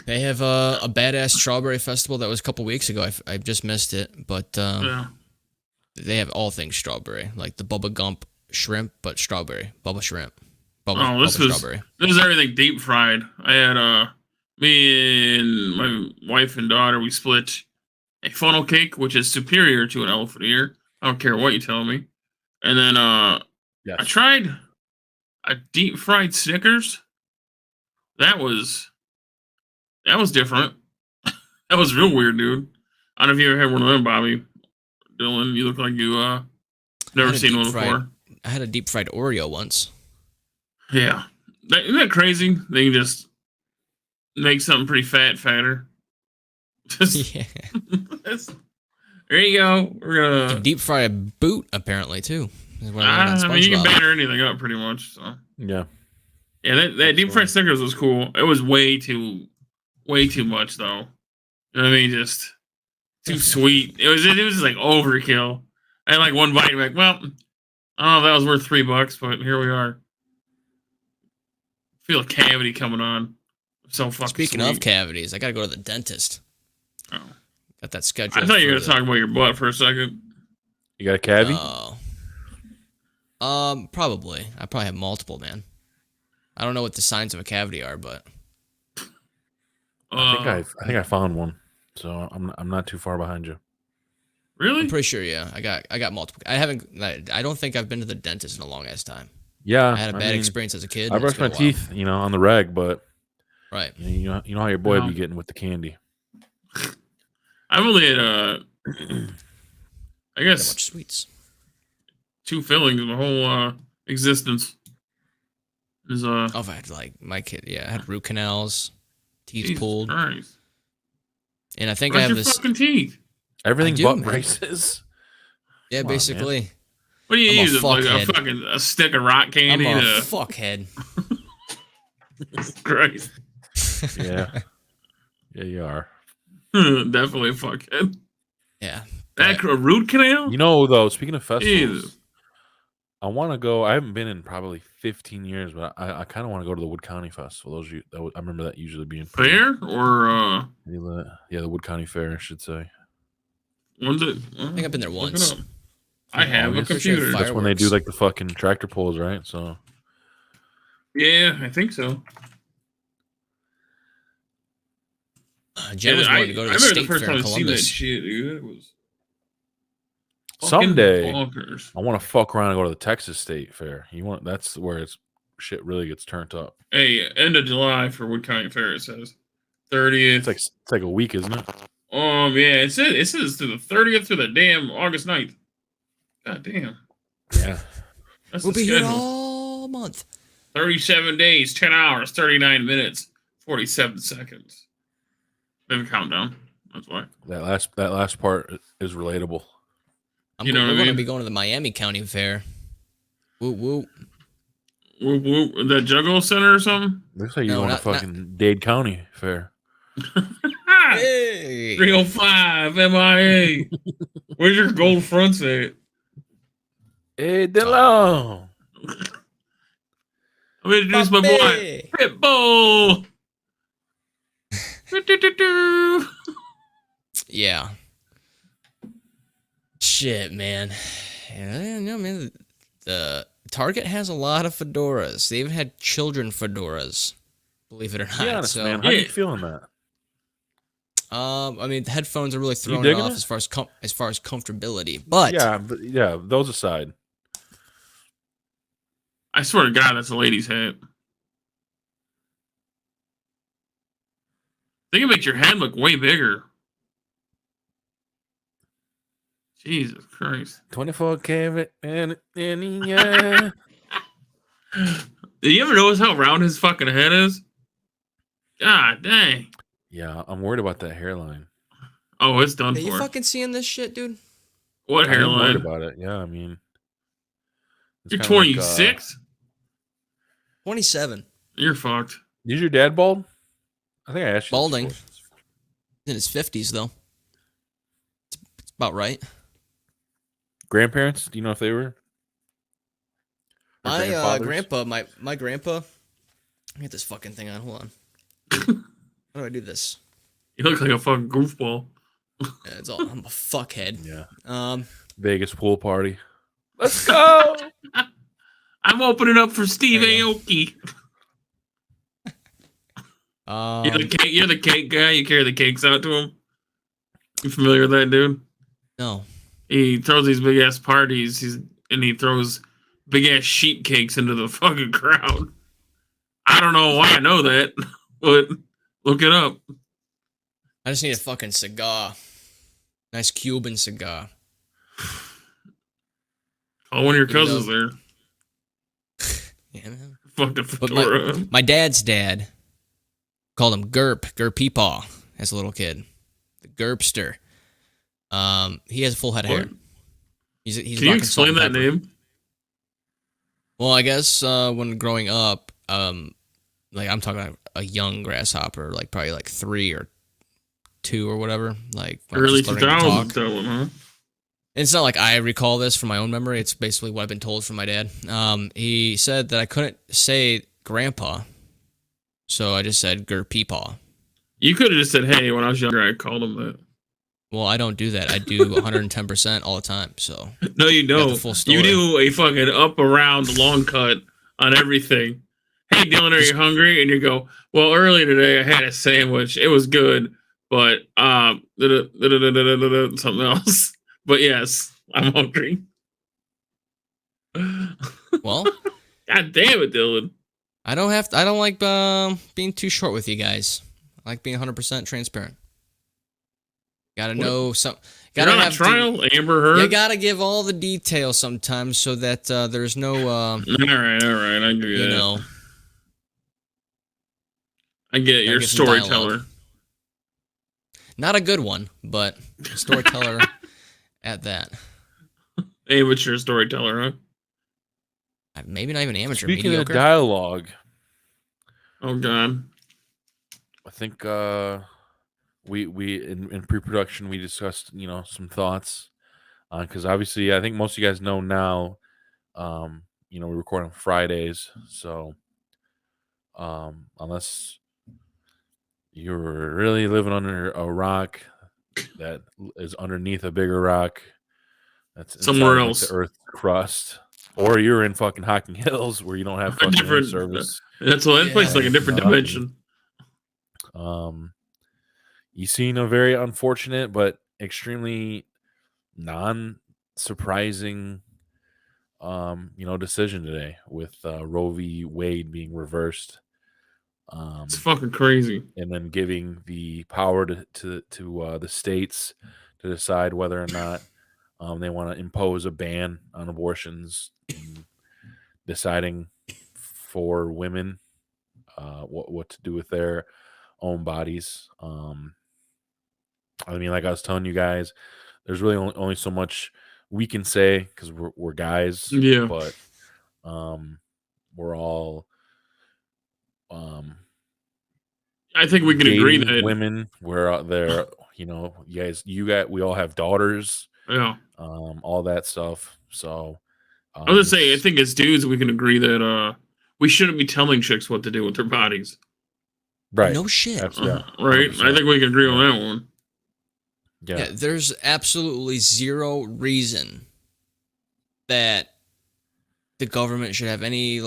They have a badass strawberry festival that was a couple weeks ago. I just missed it, but Yeah. they have all things strawberry, like the Bubba Gump shrimp, but strawberry, Bubba shrimp, Oh, Bubba this was strawberry. this is everything deep fried. I had me and my wife and daughter, we split a funnel cake, which is superior to an elephant ear. I don't care what you tell me. And then I Yes. tried a deep fried Snickers. That was different. That was real weird, dude. I don't know if you ever had one of them, Bobby. Dylan, you look like you never had a seen deep one fried- before. I had a deep fried Oreo once. Yeah. Isn't that crazy? They can just make something pretty fatter. Just, Yeah, there you go. We're a gonna. deep fried boot apparently too. Is what I learned on I mean, you can SpongeBob. batter anything up pretty much. So Yeah. yeah, that deep fried Snickers was cool. It was way too much though. You know what I mean? Just too sweet. It was just like overkill. I had like one bite, and be like, well, I don't know if that was worth $3, but here we are. Feel a cavity coming on. So fucking. Speaking sweet. of cavities, I gotta go to the dentist. Oh. Got that scheduled. I thought you were for gonna talk about your butt for a second. You got a cavity? Probably. I probably have multiple, man. I don't know what the signs of a cavity are, but I think I found one. So I'm not too far behind you. Really? I'm pretty sure. Yeah, I got multiple. I don't think I've been to the dentist in a long ass time. Yeah. I had a bad mean, experience as a kid. I and it's brush my been a while. teeth, on the reg, but Right. you know how your boy No. be getting with the candy. I've only had I Got guess much sweets. 2 fillings in my whole existence. Is Oh, I had like my kid. Yeah, I had root canals, teeth Jesus pulled, Christ. and I think Brush I have your this. fucking teeth. Everything do, but man. braces. Yeah, Come on, man. basically, What do you I'm a use? Like a fuckhead. fucking a stick of rock I'm candy? a to fuckhead. Christ. Yeah. Yeah, you are. Definitely a fuckhead. Yeah. That a root canal? Though, speaking of festivals, Jesus. I want to go. I haven't been in probably 15 years, but I kind of want to go to the Wood County Festival. I remember that usually being pretty Fair or lit. Yeah, the Wood County Fair, I should say. when's it? I think I've been there Look it once. up. I have a August. computer. Fire- That's when they do Fireworks. like the fucking tractor pulls, right? So Yeah, I think so. Jen was I wanting to go to the remember state the first fair in time I seen that Columbus. shit, dude. It was fucking someday bonkers. I want to fuck around and go to the Texas State Fair. That's where shit really gets turned up. Hey, end of July for Wood County Fair. It says 30th. It's like a week, isn't it? Yeah, it says to the 30th to the damn August 9th. God damn. Yeah. That's We'll the be here schedule. all month. 37 days, 10 hours, 39 minutes, 47 seconds. They have a countdown. That's why. That last part is relatable. You know what we're I going to mean? be going to the Miami County Fair. Woo woo. Whoop, whoop, the Juggalo Center or something? Looks like No, you're going to not- fucking Dade County Fair. Hey. 305 MIA. Where's your gold fronts at? Hey, Dillon. I'm going to introduce my boy, Papi. Pitbull. Do-do-do-do. Yeah. Shit, man. Yeah, no, man. The Target has a lot of fedoras. They even had children fedoras. Believe it or not. Be honest, so, man. How you Yeah. feeling that? I mean, the headphones are really throwing it digging off it? as far as comfortability. But Yeah, those aside. I swear to God, that's a lady's hat. I think it makes your head look way bigger. Jesus Christ. 24 karat and yeah. Did you ever notice how round his fucking head is? God dang. Yeah, I'm worried about that hairline. Oh, it's done Are you for. fucking seeing this shit, dude? What I'm worried hairline? about it. Yeah, I mean, it's You're kinda like, 26? 27. You're fucked. is your dad bald? I think I asked you. this Balding. before. In his 50s, though. It's about right. Grandparents? Do you know if they were? Or My grandfathers? grandpa, my grandpa. Get this fucking thing on. Hold on. How do I do this? You look like a fucking goofball. Yeah, it's all. I'm a fuckhead. Yeah. Vegas pool party. Let's go. I'm opening up for Steve There you Aoki. You're the cake guy. You carry the cakes out to him. You familiar with that dude? No. He throws these big ass parties. And he throws big ass sheep cakes into the fucking crowd. I don't know why I know that, but look it up. I just need a fucking cigar. Nice Cuban cigar. Oh, one of your Even cousins there. Yeah, man. Fucking But fedora. my dad's dad called him Gerp Peepaw as a little kid. The Gerpster. He has a full head of hair. What? He's Can you rocking salt explain and that pepper. name? Well, I guess when growing up, like I'm talking about a young grasshopper, like probably like 3 or 2 or whatever. Like when I was Early just learning to talk. 2000s, that one, huh? It's not like I recall this from my own memory. It's basically what I've been told from my dad. He said that I couldn't say grandpa, so I just said Gerpeepaw. You could have just said, hey, when I was younger, I called him that. Well, I don't do that. I do 110% all the time. So No, you got the don't. full story. You do a fucking up around long cut on everything. Hey, Dylan, are you hungry? And you go, well, earlier today I had a sandwich. It was good, but something else. But yes, I'm hungry. well, God damn it, Dylan. I don't like being too short with you guys. I like being 100% transparent. Gotta know some. You're Gotta on a have trial, Amber Heard. You gotta give all the details sometimes so that there's no. All right. I agree with You that. know. I get it. You're a give some dialogue. storyteller. Not a good one, but a storyteller at that. Amateur storyteller, huh? Maybe not even amateur. Speaking Mediocre. of dialogue, Oh, God. I think we in pre-production we discussed some thoughts because obviously I think most of you guys know now. We record on Fridays, so unless you're really living under a rock that is underneath a bigger rock that's inside, Somewhere like, else. the Earth's crust, or you're in fucking Hocking Hills where you don't have A fucking different service. That's what that place is like a different Yeah. dimension. You seen a very unfortunate but extremely non-surprising decision today with Roe v. Wade being reversed. It's fucking crazy. And then giving the power to the states to decide whether or not they want to impose a ban on abortions, and deciding for women what to do with their own bodies. I mean, like I was telling you guys, there's really only so much we can say because we're guys. Yeah. But we're all I think we can agree dating that. women. We're out there, we all have daughters, Yeah. all that stuff. So I was gonna say, I think as dudes, we can agree that we shouldn't be telling chicks what to do with their bodies. right, No shit. Absolutely, Right? 100%. I think we can agree on that one. Yeah, there's absolutely zero reason that the government should have any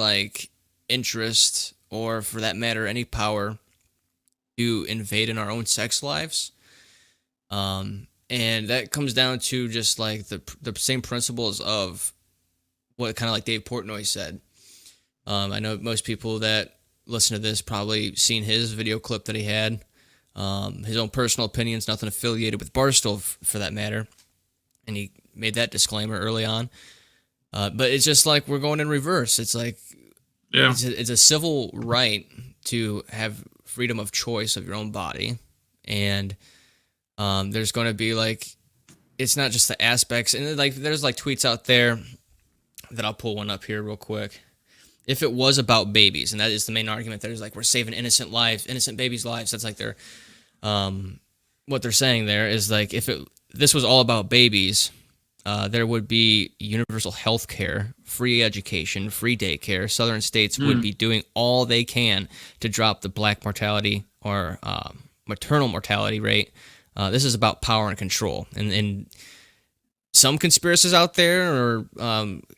interest or, for that matter, any power to invade in our own sex lives. And that comes down to just the same principles of what kind of like Dave Portnoy said. I know most people that listen to this probably seen his video clip that he had. His own personal opinions, nothing affiliated with Barstool for that matter. And he made that disclaimer early on. But it's just like we're going in reverse. It's like Yeah. it's a civil right to have freedom of choice of your own body. And there's going to be like, it's not just the aspects. And like there's like tweets out there that I'll pull one up here real quick. If it was about babies, and that is the main argument, there's like we're saving innocent lives, innocent babies' lives. That's like their what they're saying there is like if this was all about babies, there would be universal health care, free education, free daycare. Southern states would be doing all they can to drop the black mortality or maternal mortality rate. This is about power and control, and some conspiracists out there or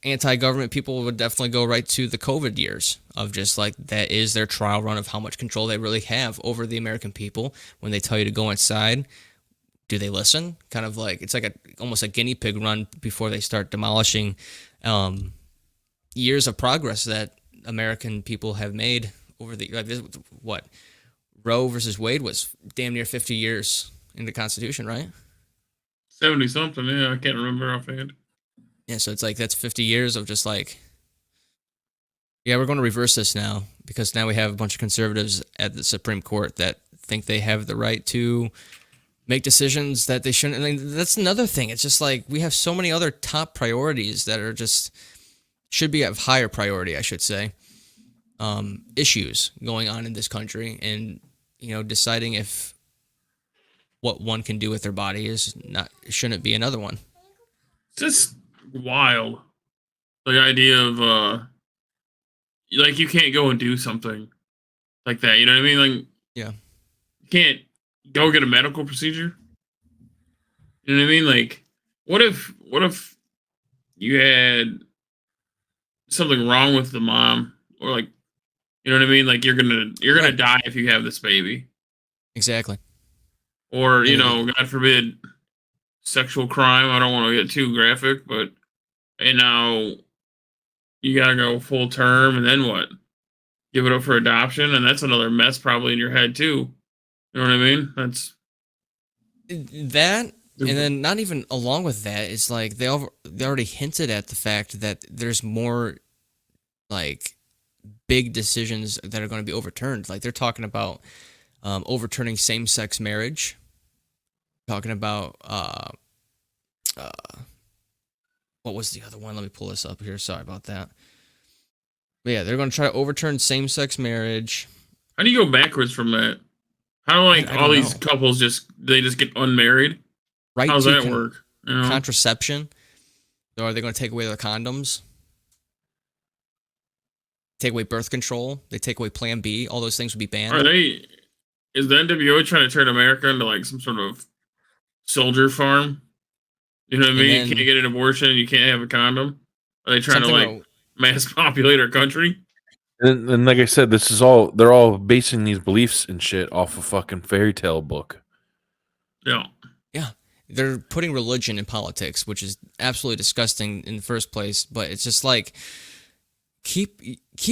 anti-government people would definitely go right to the COVID years of just like that is their trial run of how much control they really have over the American people. When they tell you to go inside, do they listen? Kind of like it's like almost a guinea pig run before they start demolishing years of progress that American people have made over the what Roe versus Wade was damn near 50 years in the Constitution, right? 70 something. Yeah, I can't remember offhand. Yeah, so it's like that's 50 years of just like, yeah, we're going to reverse this now because now we have a bunch of conservatives at the Supreme Court that think they have the right to make decisions that they shouldn't. I mean, that's another thing. It's just like we have so many other top priorities that are just should be of higher priority, I should say. Issues going on in this country, and deciding if what one can do with their body is not shouldn't be another one. It's just wild. The idea of like you can't go and do something like that. You know what I mean? Like Yeah. you can't go get a medical procedure. You know what I mean? Like what if you had something wrong with the mom, or like you know what I mean? Like you're gonna Right. die if you have this baby. Exactly. Or, And God forbid, sexual crime. I don't want to get too graphic, but and now you gotta go full term, and then what? Give it up for adoption, and that's another mess probably in your head too. You know what I mean? That's that, and then not even along with that, it's like they already hinted at the fact that there's more like big decisions that are going to be overturned. Like they're talking about overturning same-sex marriage. Talking about what was the other one? Let me pull this up here. Sorry about that. But yeah, they're going to try to overturn same-sex marriage. How do you go backwards from that? How do I all don't these know. couples just get unmarried? Right How does to that work? You know? contraception. Or are they going to take away the condoms? Take away birth control? They take away Plan B? All those things would be banned. Is the NWO trying to turn America into like some sort of soldier farm? You know what I mean? then- You can't get an abortion, you can't have a condom. Are they trying to Something like mass populate our country? And like I said, this is all they're all basing these beliefs and shit off a fucking fairy tale book. Yeah. they're putting religion in politics, which is absolutely disgusting in the first place. But it's just like keep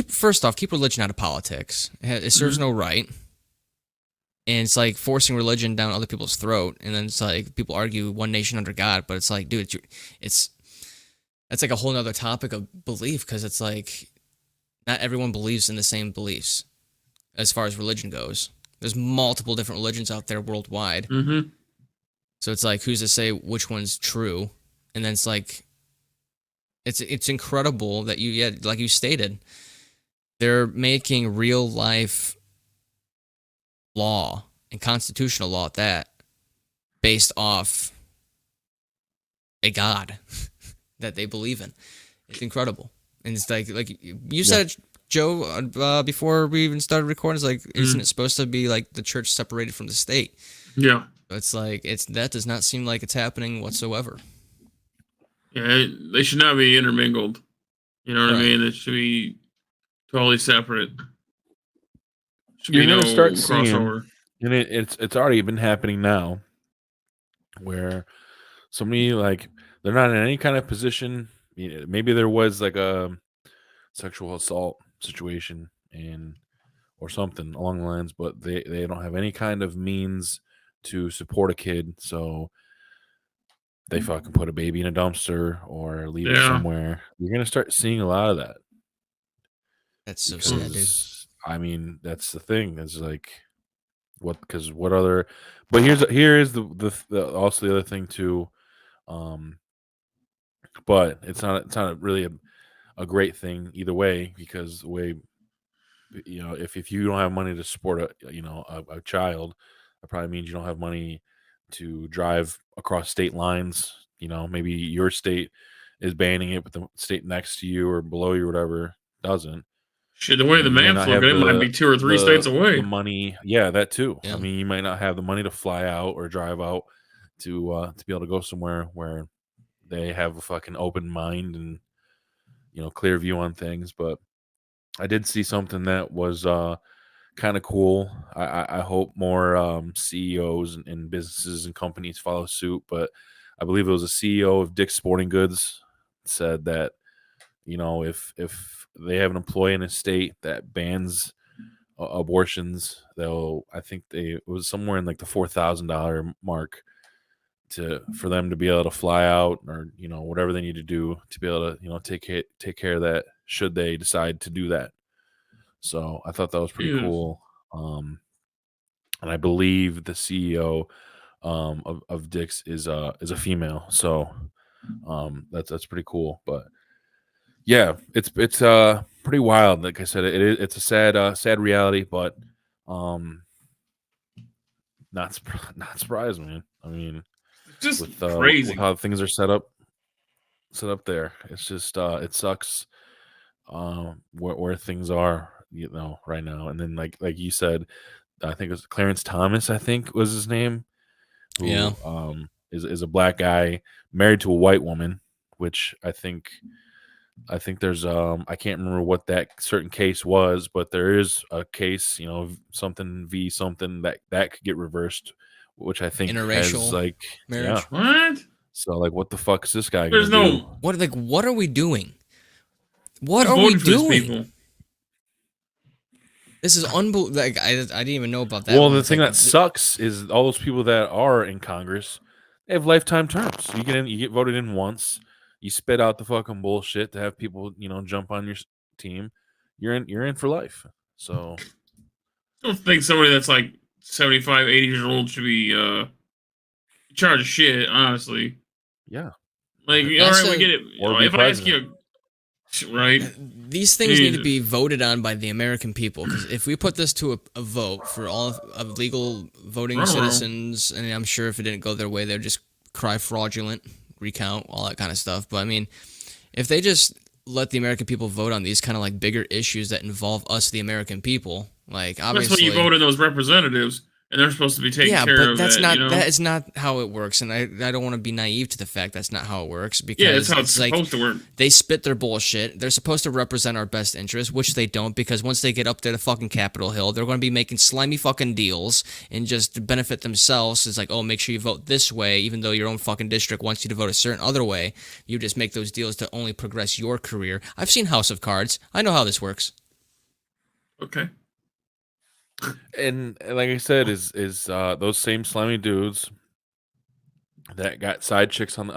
first off, keep religion out of politics. It serves no right, and it's like forcing religion down other people's throat. And then it's like people argue one nation under God, but it's like, dude, that's like a whole nother topic of belief, because it's like not everyone believes in the same beliefs as far as religion goes. There's multiple different religions out there worldwide. Mm-hmm. So it's like, who's to say which one's true? And then it's like, it's incredible that like you stated, they're making real life law and constitutional law at that based off a God that they believe in. It's incredible. And it's like you said it, Joe, before we even started recording, it's like, isn't it supposed to be like the church separated from the state? Yeah. It's like that does not seem like it's happening whatsoever. Yeah, they should not be intermingled. You know what I mean? It should be totally separate. Should You're be gonna no start seeing, crossover. and it's already been happening now, where somebody like they're not in any kind of position. Maybe there was like a sexual assault situation and or something along the lines, but they don't have any kind of means to support a kid, so they fucking put a baby in a dumpster or leave it Yeah. somewhere. You're gonna start seeing a lot of that. That's so sad, dude. Because I mean, that's the thing. It's like what other? But here is the also the other thing too. Um, but it's not really a great thing either way, because the way, you know, if you don't have money to support a child, that probably means you don't have money to drive across state lines. You know, maybe your state is banning it, but the state next to you or below you or whatever doesn't. Shit, the way You know, the you might map's not have looking, it might be 2 or 3 states the away. money. Yeah, that too. Yeah. I mean, you might not have the money to fly out or drive out to be able to go somewhere where they have a fucking open mind and, you know, clear view on things. But I did see something that was kind of cool. I hope more CEOs and businesses and companies follow suit. But I believe it was a CEO of Dick's Sporting Goods said that, you know, if they have an employee in a state that bans abortions, I think it was somewhere in like the $4,000 mark for them to be able to fly out, or, you know, whatever they need to do to be able to, you know, take care of that should they decide to do that. So I thought that was pretty Jesus. cool. And I believe the CEO of Dick's is a female. So that's pretty cool. But yeah, it's pretty wild. Like I said, it's a sad reality, but not surprised, man. I mean, Just with crazy. with how things are set up there, it's just it sucks where things are, you know, right now. And then like you said, I think it was Clarence Thomas, I think was his name, who Yeah. is a black guy married to a white woman, which I think there's I can't remember what that certain case was, but there is a case, you know, something v something that could get reversed, which I think has Interracial like marriage. yeah. What? So like, what the fuck is this guy There's gonna do? no. What are we doing? What Who are we voted for these doing? people? This is unbelievable. Like I didn't even know about that. Well, one. the It's thing like, that sucks is all those people that are in Congress, they have lifetime terms. You get voted in once. You spit out the fucking bullshit to have people, you know, jump on your team. You're in for life. So I don't think somebody that's like 75, 80 years old should be charged shit, honestly. yeah, Like, all That's right, we a- get it. Or be If I ask you, right? these things need to Jesus. be voted on by the American people, because if we put this to a vote for all of legal voting Ruh-roh. citizens, and I'm sure if it didn't go their way, they'd just cry fraudulent, recount, all that kind of stuff. But I mean, if they just let the American people vote on these kind of like bigger issues that involve us, the American people, like That's obviously, when you vote in those representatives, and they're supposed to be taking yeah, care but of that's it. not You know? that is not how it works, and I don't want to be naive to the fact that's not how it works, because Yeah, that's how it's like supposed to work. they spit their bullshit. They're supposed to represent our best interests, which they don't, because once they get up to the fucking Capitol Hill, they're going to be making slimy fucking deals and just benefit themselves. It's like, oh, make sure you vote this way, even though your own fucking district wants you to vote a certain other way. You just make those deals to only progress your career. I've seen House of Cards. I know how this works. Okay. and like I said, is those same slimy dudes that got side chicks on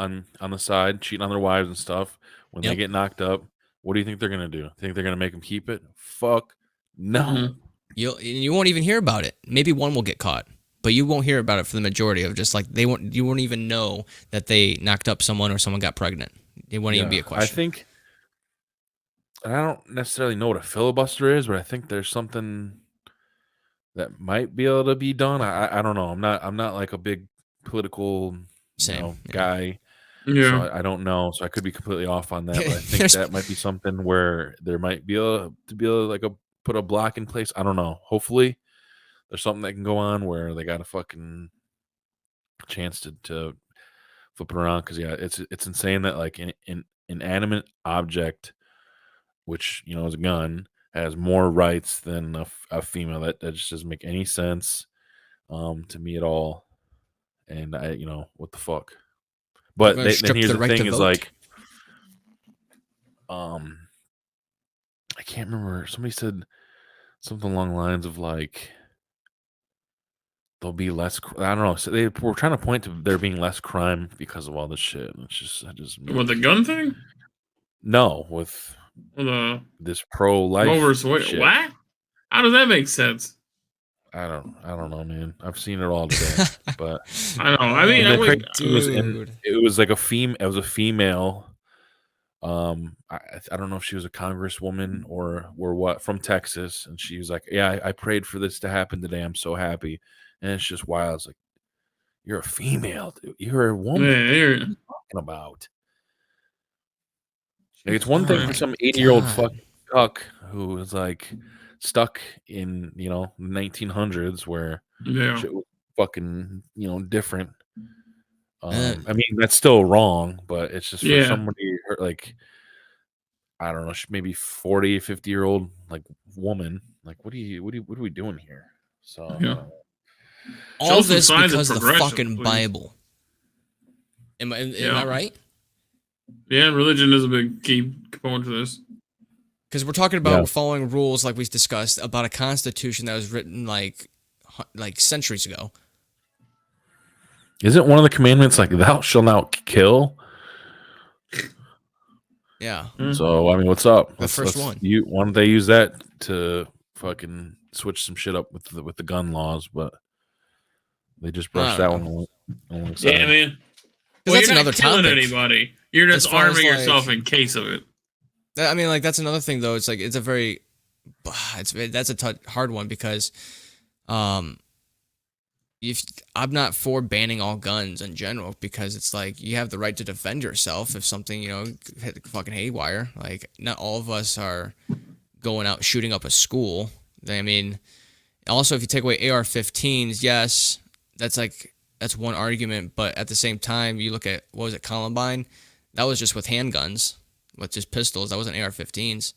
the side, cheating on their wives and stuff. When they Yep. get knocked up, what do you think they're gonna do? Think they're gonna make them keep it? Fuck no. Mhm. You won't even hear about it. Maybe one will get caught, but you won't hear about it for the majority of just like you won't even know that they knocked up someone or someone got pregnant. It won't even be a I question. think, and I don't necessarily know what a filibuster is, but I think there's something that might be able to be done. I don't know. I'm not like a big political Same, yeah. guy. Yeah. So I don't know. So I could be completely off on that. But I think There's- that might be something where there might be put a block in place. I don't know. Hopefully there's something that can go on where they got a fucking chance to flip it around. Because yeah, it's insane that like an inanimate object, which, you know, is a gun, has more rights than a female. That just doesn't make any sense to me at all. And what the fuck. But gonna then strip here's the the right to thing is vote? like, I can't remember. Somebody said something along the lines of like there'll be less. I don't know. So they were trying to point to there being less crime because of all this shit. And it's just, What, the gun thing? no, with Or the this pro life Roe versus Wade? shit. What? How does that make sense? I don't know, man. I've seen it all today, but I don't know. I mean, And I the would, crazy thing was Dude. it was like it was a female. I don't know if she was a congresswoman or what from Texas, and she was like, "Yeah, I prayed for this to happen today. I'm so happy," and it's just wild. It's like you're a female, dude. You're a woman. man, here- What are you talking about? Like, it's one thing for Alright. some 80-year-old God. fuck cuck who is like stuck in the 1900s where yeah. shit was fucking different. Uh, I mean that's still wrong, but it's just for Yeah. somebody like I don't know, maybe 40, 50-year-old like woman. Like what are we doing here? So Yeah. All Show some this signs of because of the progression, fucking please. Bible. Am I Yeah. right? Yeah, religion is a big key component to this. Because we're talking about Yeah. we're following rules like we discussed about a constitution that was written like centuries ago. isn't one of the commandments like thou shalt not kill? Yeah. So I mean, what's up? The first one. Why don't they use that to fucking switch some shit up with the gun laws? But they just brushed that don't one along the Yeah, side. man. That's Well, you're another not killing topic. anybody. You're just As far as, arming like- yourself in case of it. I mean, like that's another thing though. It's like it's a very, that's a hard one because, if I'm not for banning all guns in general because it's like you have the right to defend yourself if something hit fucking haywire. Like not all of us are going out shooting up a school. I mean, also if you take away AR-15s, yes, that's one argument. But at the same time, you look at what was it, Columbine? That was just with handguns. With just pistols, that wasn't AR-15s.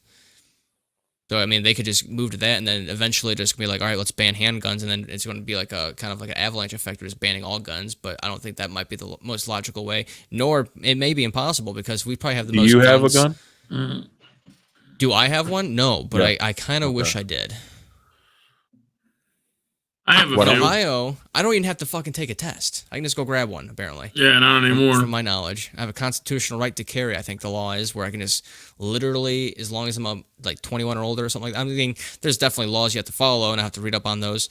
So I mean, they could just move to that, and then eventually just be like, all right, let's ban handguns, and then it's going to be like a kind of like an avalanche effect, just banning all guns. But I don't think that might be the most logical way. Nor it may be impossible because we probably have the Do most. you have a guns. gun? Mm. Do I have one? No, but Yeah. I kind of Okay. wish I did. I have a What few. else? Ohio, I don't even have to fucking take a test. I can just go grab one. Apparently. Yeah, not anymore. From my knowledge, I have a constitutional right to carry. I think the law is where I can just literally, as long as I'm like 21 or older or something like that. I mean, there's definitely laws you have to follow, and I have to read up on those.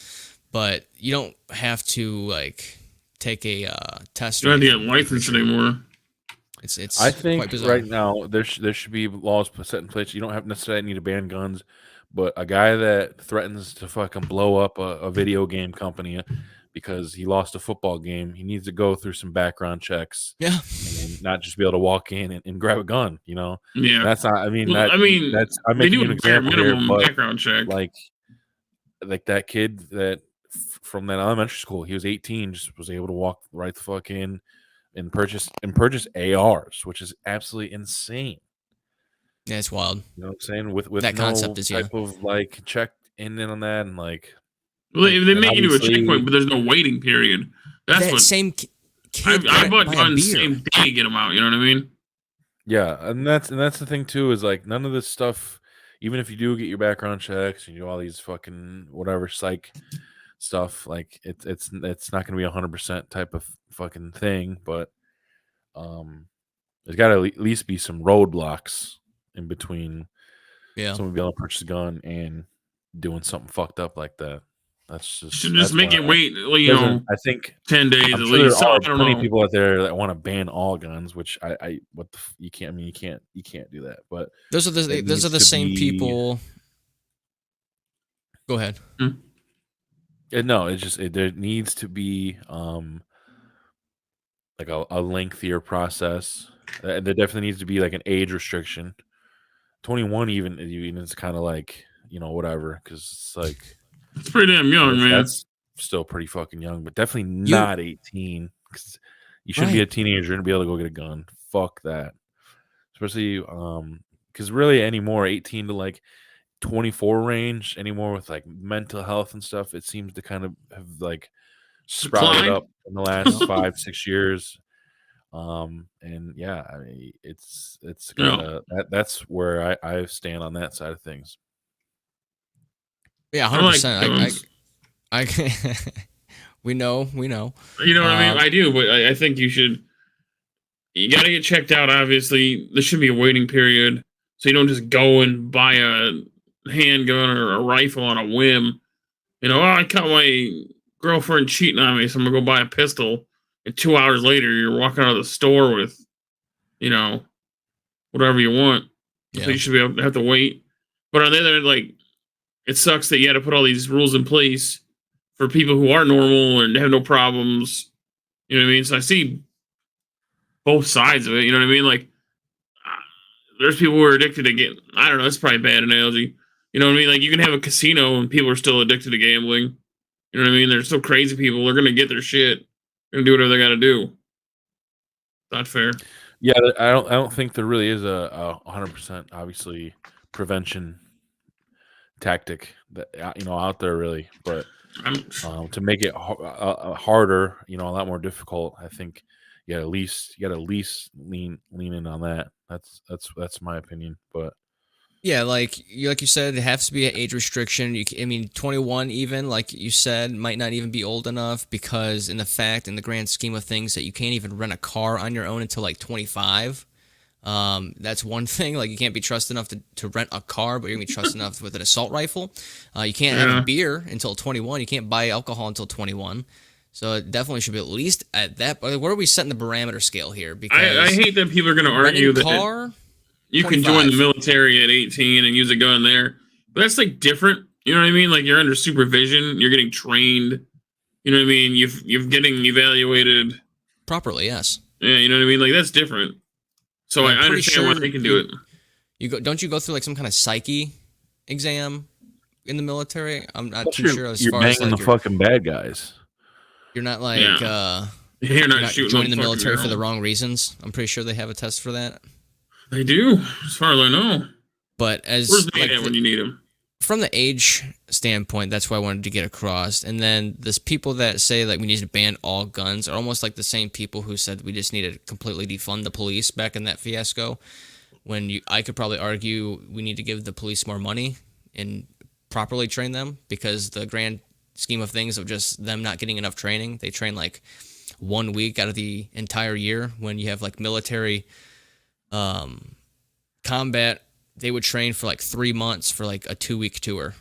But you don't have to like take a test. You or don't have to anything. get licensed anymore. It's I quite think bizarre. right now there should be laws set in place. You don't have necessarily need to ban guns, but a guy that threatens to fucking blow up a video game company because he lost a football game, he needs to go through some background checks Yeah. and not just be able to walk in and grab a gun. Yeah. That's not. I mean, Well, that's. I'm they making do an a bare example here, minimum but background check. like that kid that from that elementary school, he was 18, just was able to walk right the fuck in and purchase ARs, which is absolutely insane. Yeah, it's wild. You know what I'm saying? With That no concept is, yeah. type of like check in on that and like Well, they and make you do a obviously- checkpoint, but there's no waiting period. That's that what same kid I got bought by a guns beer. same day to get them out. You know what I mean? yeah, and that's the thing too is like none of this stuff. Even if you do get your background checks and you do all these fucking whatever psych stuff, like it's not going to be 100% type of fucking thing, but there's got to at least be some roadblocks in between Yeah. someone being able to purchase a gun and doing something fucked up like that. That's You just should just that's make why it wait. I think 10 days I'm at sure least. there So, are I don't plenty know. of people out there that want to ban all guns, which you can't. I mean, you can't do that. But Those are the it needs to same be- people. Go ahead. no, there needs to be like a lengthier process. There definitely needs to be like an age restriction. 21 even is kind of like whatever because it's like It's pretty damn young, man. that's still pretty fucking young, but definitely not 18 because you shouldn't be Right. a teenager and be able to go get a gun. Fuck that. Especially because really anymore 18 to like 24 range anymore with like mental health and stuff, it seems to kind of have like sprouted Decline? up in the last 5-6 years. And yeah, I mean, it's Yeah. kind of that's where I stand on that side of things. Yeah, I like 100%. guns. I we know. You know what I mean? Um, I do, but I think you should. You got to get checked out. Obviously, there should be a waiting period, so you don't just go and buy a handgun or a rifle on a whim. You know, oh, I caught my girlfriend cheating on me, so I'm gonna go buy a pistol. And 2 hours later, you're walking out of the store with, you know, whatever you want. So Yeah. you should be able to have to wait. But on the other end, like, it sucks that you had to put all these rules in place for people who are normal and have no problems. You know what I mean? So I see both sides of it. You know what I mean? Like, there's people who are addicted to get. I don't know. That's probably a bad analogy. You know what I mean? Like, you can have a casino and people are still addicted to gambling. You know what I mean? They're still crazy people. They're gonna get their shit. They're gonna do whatever they got to do. Not fair. Yeah, I don't think there really is a 100% obviously prevention tactic that out there really, but to make it harder, a lot more difficult, I think you got at least lean in on that. That's my opinion. But Yeah, like you said, it has to be an age restriction. I mean, 21 even, like you said, might not even be old enough because in the grand scheme of things, that you can't even rent a car on your own until like 25. That's one thing. Like you can't be trusted enough to rent a car, but you're gonna be trusted enough with an assault rifle. You can't have Yeah. a beer until 21. You can't buy alcohol until 21. So it definitely should be at least at that. Where are we setting the parameter scale here? Because I hate that people are gonna argue renting that car, you can join the 25. military at 18 and use a gun there. But that's like different. You know what I mean? Like you're under supervision. You're getting trained. You know what I mean? You're getting evaluated. properly, yes. Yeah, you know what I mean? Like that's different. So I'm I pretty understand why sure they can do it. Don't you go through like some kind of psyche exam in the military? I'm not too you're, sure as you're far as banging like the fucking bad guys. you're not like Yeah. You're you're not not shooting joining the no fucking military for the girl. wrong reasons. I'm pretty sure they have a test for that. They do, as far as I know. But as Where's Nate like at when you need him? from the age standpoint, that's what I wanted to get across. And then there's people that say like we need to ban all guns are almost like the same people who said we just need to completely defund the police back in that fiasco. I could probably argue we need to give the police more money and properly train them because the grand scheme of things of just them not getting enough training, they train like 1 week out of the entire year. When you have like military combat, they would train for like 3 months for like a 2-week tour.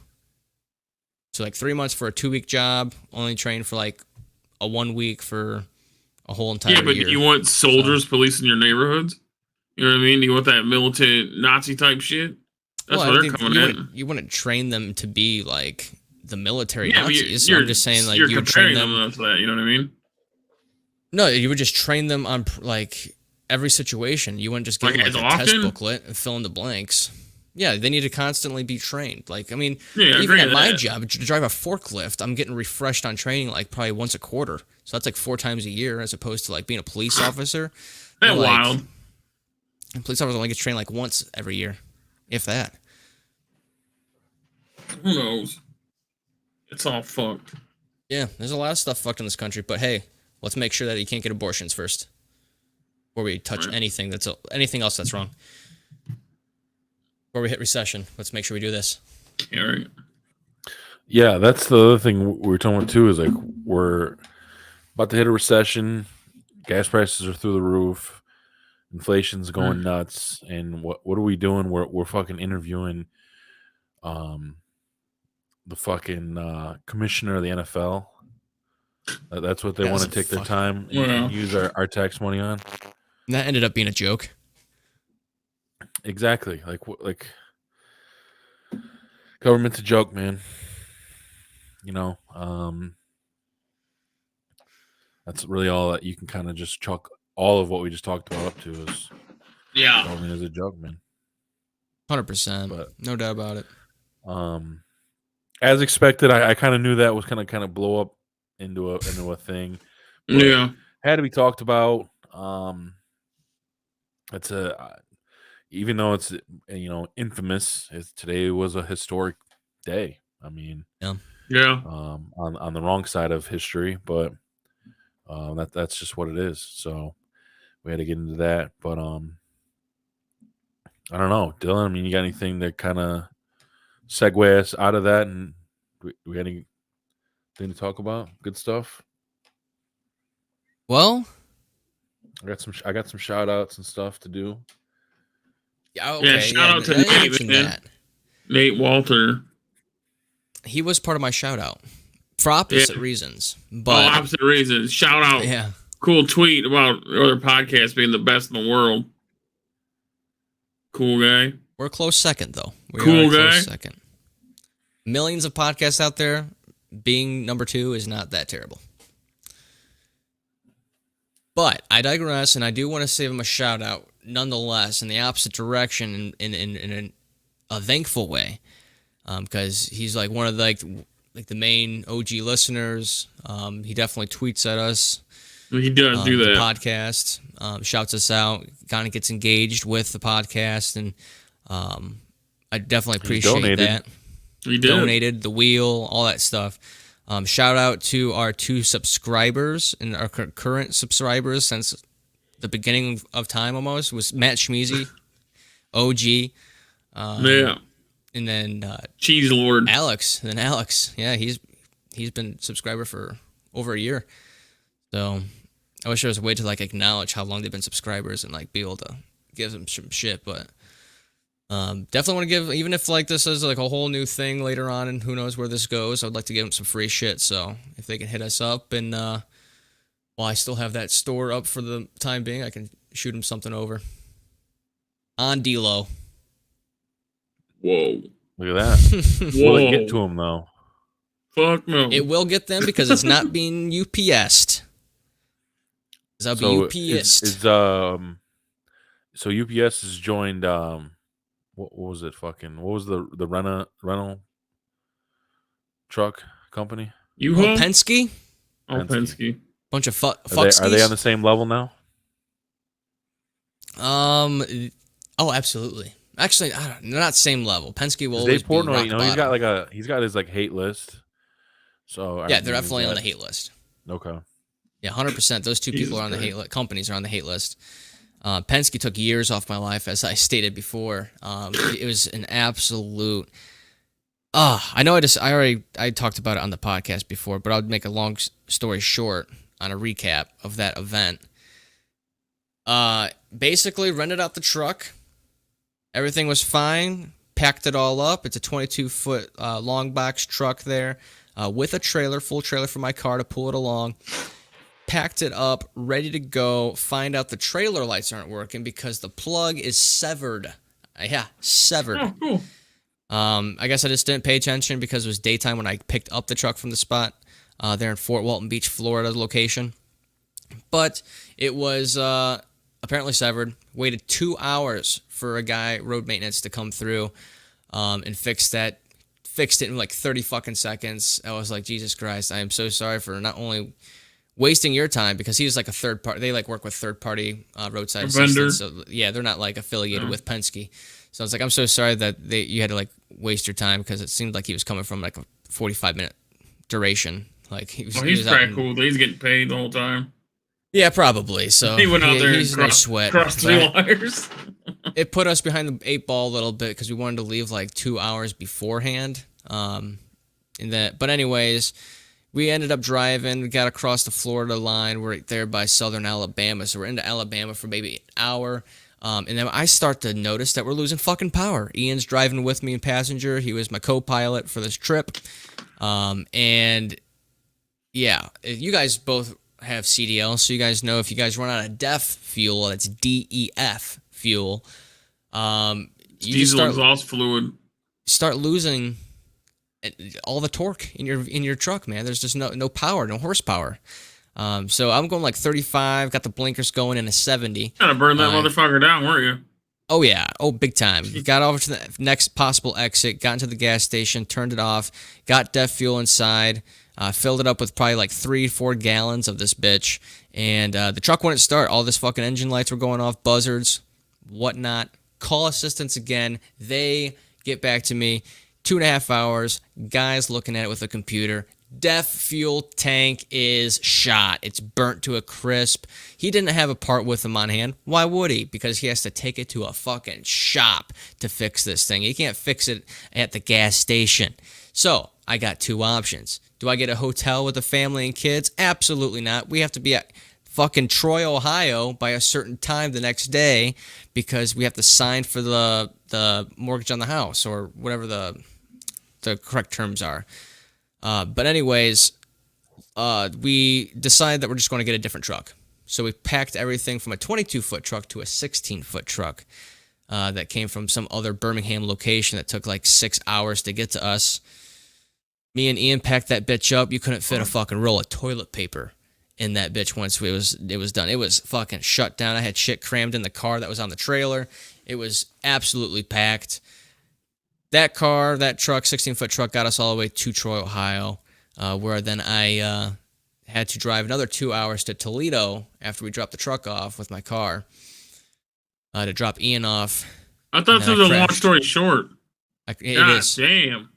So like 3 months for a 2-week job, only train for like a 1 week for a whole entire Yeah, but year. you want soldiers policing your neighborhoods? You know what I mean? You want that militant Nazi type shit? That's Well, where I they're think coming in. you wouldn't train them to be like the military Yeah, but Nazis. you're I'm just saying, like you're you would train comparing them. them to that. You know what I mean? No, you would just train them on like every situation. You wouldn't just give Like, them like as a test often? booklet and fill in the blanks. Yeah, they need to constantly be trained. Like, I mean, Yeah, I even agree at with my that. job, to drive a forklift, I'm getting refreshed on training like probably once a quarter. So that's like 4 times a year, as opposed to like being a police officer. That Like, wild. a police officer only gets trained like once every year, if that. Who knows? It's all fucked. Yeah, there's a lot of stuff fucked in this country, but hey, let's make sure that you can't get abortions first, before we touch Right. anything else that's wrong. Before we hit recession, let's make sure we do this. Yeah, right. Yeah, that's the other thing we were talking about too. Is like we're about to hit a recession. Gas prices are through the roof. Inflation's going nuts. And what are we doing? We're fucking interviewing the fucking commissioner of the NFL. That's what they Yeah, want to that's a take their fuck- time Well. and use our tax money on. And that ended up being a joke. Exactly. Like government's a joke, man. That's really all that you can kind of just chalk all of what we just talked about up to is Yeah. government is a joke, man. 100%, But no doubt about it. As expected, I kind of knew that was kind of blow up into a thing. But Yeah. had to be talked about. It's even though it's infamous. Today was a historic day. I mean, Yeah. on the wrong side of history, but that's just what it is. So we had to get into that. But I don't know, Dylan. I mean, you got anything that kind of segue us out of that, and do we got anything to talk about? Good stuff. Well, I got some shout outs and stuff to do. yeah, okay, shout out to I Nate, mentioned man. that. Nate Walter. He was part of my shout out for opposite reasons. But Opposite reasons. Shout out. yeah. Cool tweet about other podcasts being the best in the world. Cool guy. We're a close second, though. We Cool are a guy. close second. Millions of podcasts out there. Being number 2 is not that terrible. But I digress, and I do want to give him a shout out, nonetheless, in the opposite direction, in a thankful way, because he's like one of the the main OG listeners. He definitely tweets at us. He does do The that. podcast, shouts us out, kind of gets engaged with the podcast, and I definitely appreciate donated. that. He did. Donated the wheel, all that stuff. Shout out to our 2 subscribers and our current subscribers since the beginning of time almost was Matt Schmeezy, OG, Yeah. and then Cheese Lord. Alex. Yeah, he's been a subscriber for over a year. So I wish there was a way to like acknowledge how long they've been subscribers and like be able to give them some shit, but definitely want to give, even if like this is like a whole new thing later on and who knows where this goes, I'd like to give them some free shit. So if they can hit us up, and while I still have that store up for the time being, I can shoot them something over on D-Lo. Whoa. Look at that. Whoa. Will it get to him though? Fuck no. It will get them because it's not being UPS'd. I'll be So UPS'd. so UPS has joined what was it? What was the rental truck company? U-Haul? Penske? Oh, Penske. Penske. Bunch of Are they on the same level now? Oh, absolutely. Actually, they're not same level. Penske will always Dave be Portnoy, rock he's got his like hate list. So yeah, they're definitely on the hate list. Okay. Yeah, 100%. Those 2 people Jesus are on the Christ. hate list. Companies are on the hate list. Penske took years off my life, as I stated before. It was an absolute. I know. I talked about it on the podcast before, but I'll make a long story short on a recap of that event. Basically, rented out the truck. Everything was fine. Packed it all up. It's a 22-foot long box truck there with a trailer, full trailer for my car to pull it along. Packed it up, ready to go. Find out the trailer lights aren't working because the plug is severed. Yeah, severed. Oh, cool. I guess I just didn't pay attention because it was daytime when I picked up the truck from the spot there in Fort Walton Beach, Florida location. But it was apparently severed. Waited 2 hours for a guy, road maintenance, to come through and fix that. Fixed it in like 30 fucking seconds. I was like, Jesus Christ, I am so sorry for not only wasting your time, because he was like a third party. They like work with third party roadside vendor. assistants. So yeah, they're not like affiliated with Penske. So I was like, I'm so sorry that you had to like waste your time, because it seemed like he was coming from like a 45-minute duration. Like he was. Oh, he he's was out pretty in- cool. He's getting paid the whole time. Yeah, probably. So He went out there he's and no sweat. crossed 3 wires. It put us behind the 8 ball a little bit because we wanted to leave like 2 hours beforehand. But anyways, we ended up driving. We got across the Florida line. We're right there by southern Alabama. So we're into Alabama for maybe an hour. And then I start to notice that we're losing fucking power. Ian's driving with me in passenger. He was my co-pilot for this trip. And yeah, you guys both have CDL, so you guys know if you guys run out of DEF fuel, that's DEF fuel, you just Diesel exhaust fluid. start losing all the torque in your truck, man. There's just no power, no horsepower. So I'm going like 35, got the blinkers going in a 70. Gotta burn that motherfucker down, weren't you? Oh yeah, big time. Got over to the next possible exit, got into the gas station, turned it off, got DEF fuel inside, filled it up with probably like 3-4 gallons of this bitch, and the truck wouldn't start. All this fucking engine lights were going off, buzzards, whatnot. Call assistance again. They get back to me. 2.5 hours. Guys looking at it with a computer. Def fuel tank is shot. It's burnt to a crisp. He didn't have a part with him on hand. Why would he? Because he has to take it to a fucking shop to fix this thing. He can't fix it at the gas station. So I got two options. Do I get a hotel with a family and kids? Absolutely not. We have to be at fucking Troy, Ohio by a certain time the next day because we have to sign for the mortgage on the house or whatever the correct terms are. But anyways, we decided that we're just going to get a different truck. So we packed everything from a 22-foot truck to a 16-foot truck that came from some other Birmingham location that took like 6 hours to get to us. Me and Ian packed that bitch up. You couldn't fit a fucking roll of toilet paper in that bitch once it was done. It was fucking shut down. I had shit crammed in the car that was on the trailer. It was absolutely packed. That truck, 16-foot truck, got us all the way to Troy, Ohio, where then I had to drive another 2 hours to Toledo after we dropped the truck off with my car to drop Ian off. I thought this was a long story short. It is. Damn.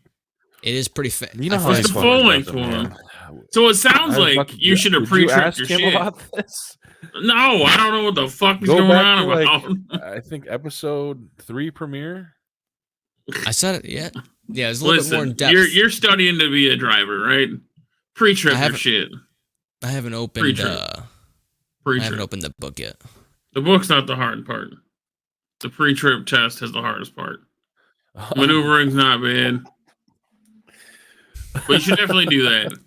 It is pretty fast. You know how It's the full length one. So it sounds like you should have pre-tripped your shit. About this? No, I don't know what the fuck is Go going back on to, about. I think episode 3 premiere. I said it, yeah. Yeah, it's a little bit more in depth. You're studying to be a driver, right? Pre-trip your shit. I haven't opened I haven't opened the book yet. The book's not the hard part. The pre-trip test is the hardest part. Maneuvering's not bad. But you should definitely do that.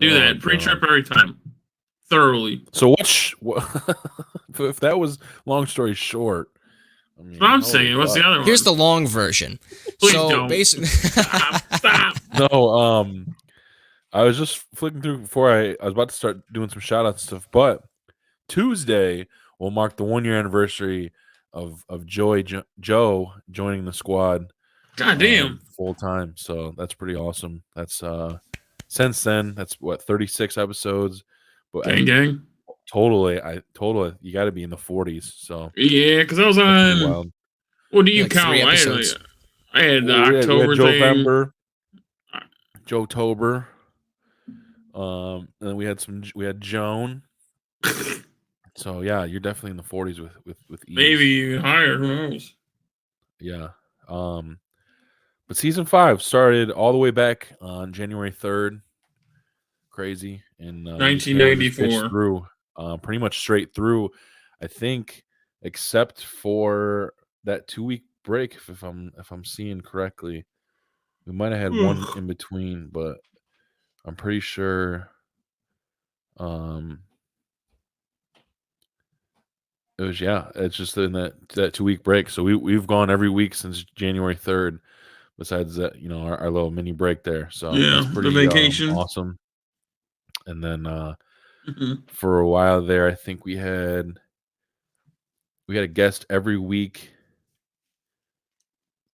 Do that. Pre-trip every time. Thoroughly. So if that was long story short. I mean, That's what I'm saying. What's the other one? Here's the long version. Please so don't. Basically, Stop. No, I was just flicking through before I was about to start doing some shout outs and stuff, but Tuesday will mark the 1 year anniversary of Joe joining the squad. God damn. Full time. So that's pretty awesome. That's since then, that's what, 36 episodes. But Gang. Totally, you got to be in the 40s. So Yeah, because I was on. What do you like count? 3 episodes. I had the October thing. Joe Tober. And then we had Joan. So yeah, you're definitely in the 40s with ease. Maybe even higher. Who knows? Yeah. But season 5 started all the way back on January 3rd. Crazy. In 1994. Through, pretty much straight through, I think, except for that 2-week break, if I'm seeing correctly. We might have had one in between, but I'm pretty sure it was, it's just in that 2-week break. So we've gone every week since January 3rd. Besides that, our little mini break there. So yeah, that's pretty the vacation. awesome. And then for a while there, I think we had a guest every week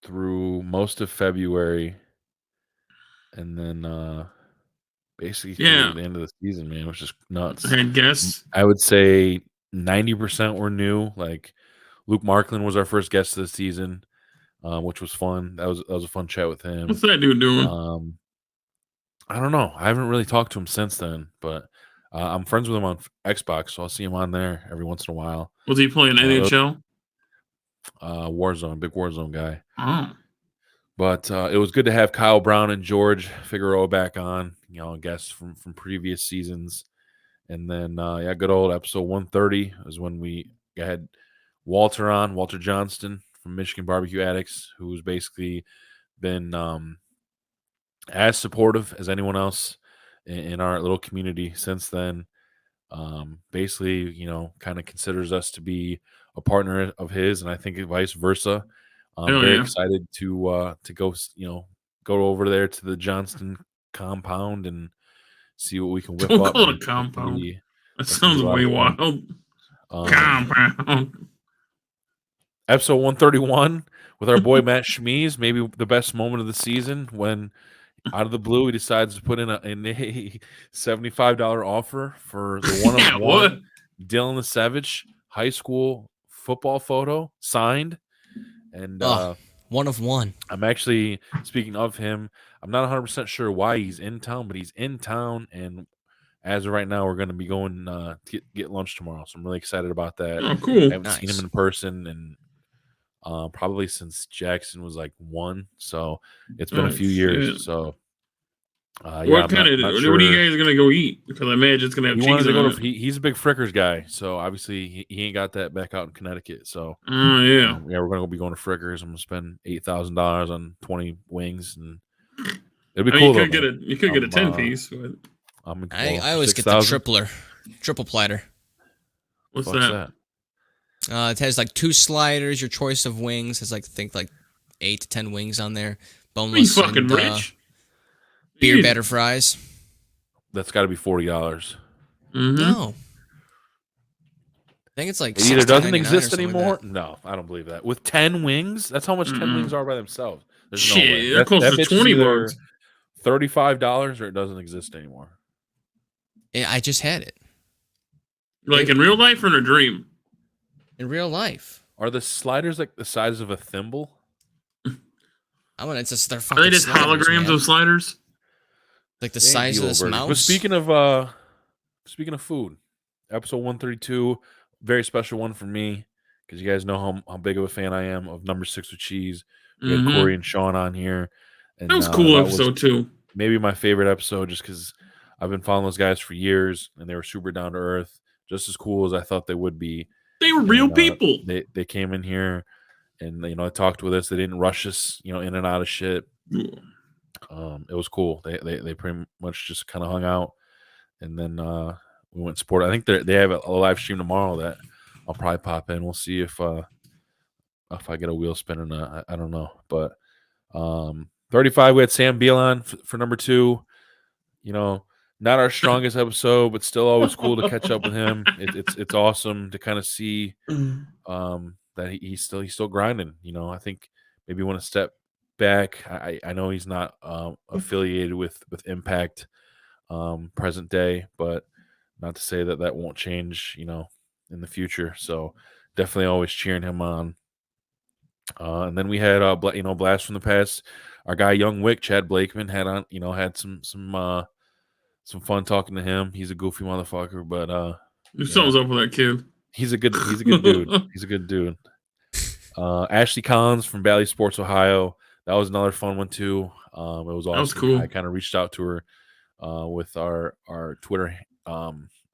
through most of February, and then basically through the end of the season, man, it was just nuts. I guess I would say 90% were new. Like Luke Markland was our first guest of the season. Which was fun. That was a fun chat with him. What's that dude doing? I don't know. I haven't really talked to him since then, but I'm friends with him on Xbox, so I'll see him on there every once in a while. Was he playing NHL? Warzone, big Warzone guy. Oh. But it was good to have Kyle Brown and George Figueroa back on, guests from previous seasons. And then, good old episode 130 is when we had Walter Johnston from Michigan Barbecue Addicts, who's basically been as supportive as anyone else in our little community since then. Basically, kind of considers us to be a partner of his, and I think vice versa. I'm very excited to go, go over there to the Johnston compound and see what we can whip up. Call it a compound. That sounds way wild. Compound. Episode 131 with our boy Matt Schmees, maybe the best moment of the season, when out of the blue he decides to put in a $75 offer for the one-on-one Dylan the High school football photo signed. And One of one. I'm actually, speaking of him, I'm not 100% sure why he's in town, but he's in town. And as of right now, we're going to be going to get lunch tomorrow. So I'm really excited about that. Oh, I cool. haven't seen him Nice. in person and probably since Jackson was like 1. So it's been a Oh, few years. shit. So yeah, What I'm kind of? not What sure. are you guys gonna go eat? Because I imagine it's gonna have He cheese wanted to in go it. to. He's a big Frickers guy, so obviously he ain't got that back out in Connecticut. So Oh yeah. yeah, we're gonna be going to Frickers. I'm gonna spend $8,000 on 20 wings, and it'll be I mean, cool. you could get a 10-piece, but I'm I always get the 6,000. triple platter. what's Fuck's that? It has like 2 sliders, your choice of wings. Has like think like 8 to 10 wings on there. Are you Boneless fucking and rich? beer Jeez. batter fries. That's got to be $40. Mm-hmm. No. I think it's like It either doesn't $16.99 or exist something like anymore. that. No, I don't believe that. With 10 wings, that's how much 10 wings are by themselves. There's no way. Shit, they're close to bitch is 20 either bucks. $35 or it doesn't exist anymore. Yeah, I just had it Like in real life or in a dream? in real life. Are the sliders like the size of a thimble? It's just they're Are fucking they just sliders, holograms man. of sliders? Like the They ain't size of evil this burgers. mouse. But speaking of food, episode 132, very special one for me because you guys know how big of a fan I am of Number 6 with Cheese. We had Mhm. Corey and Sean on here, and That was a cool that episode too. maybe my favorite episode just because I've been following those guys for years, and they were super down to earth, just as cool as I thought they would be. They were real And, people. They came in here, and they talked with us. They didn't rush us, in and out of shit. It was cool. They pretty much just kind of hung out, and then we went sport. I think they have a live stream tomorrow that I'll probably pop in. We'll see if I get a wheel spin or not. I don't know, but 35 we had Sam Beal on for number 2. Not our strongest episode, but still always cool to catch up with him. It's awesome to kind of see that he's still grinding. I think maybe want to step back. I know he's not affiliated with Impact present day, but not to say that won't change in the future. So definitely always cheering him on. And then we had Blast from the Past. Our guy Young Wick, Chad Blakeman, had some fun talking to him. He's a goofy motherfucker, but Something's up with that kid. he's a good dude. He's a good dude. Ashley Collins from Bally Sports Ohio. That was another fun one too. It was awesome. That was cool. I kind of reached out to her with our Twitter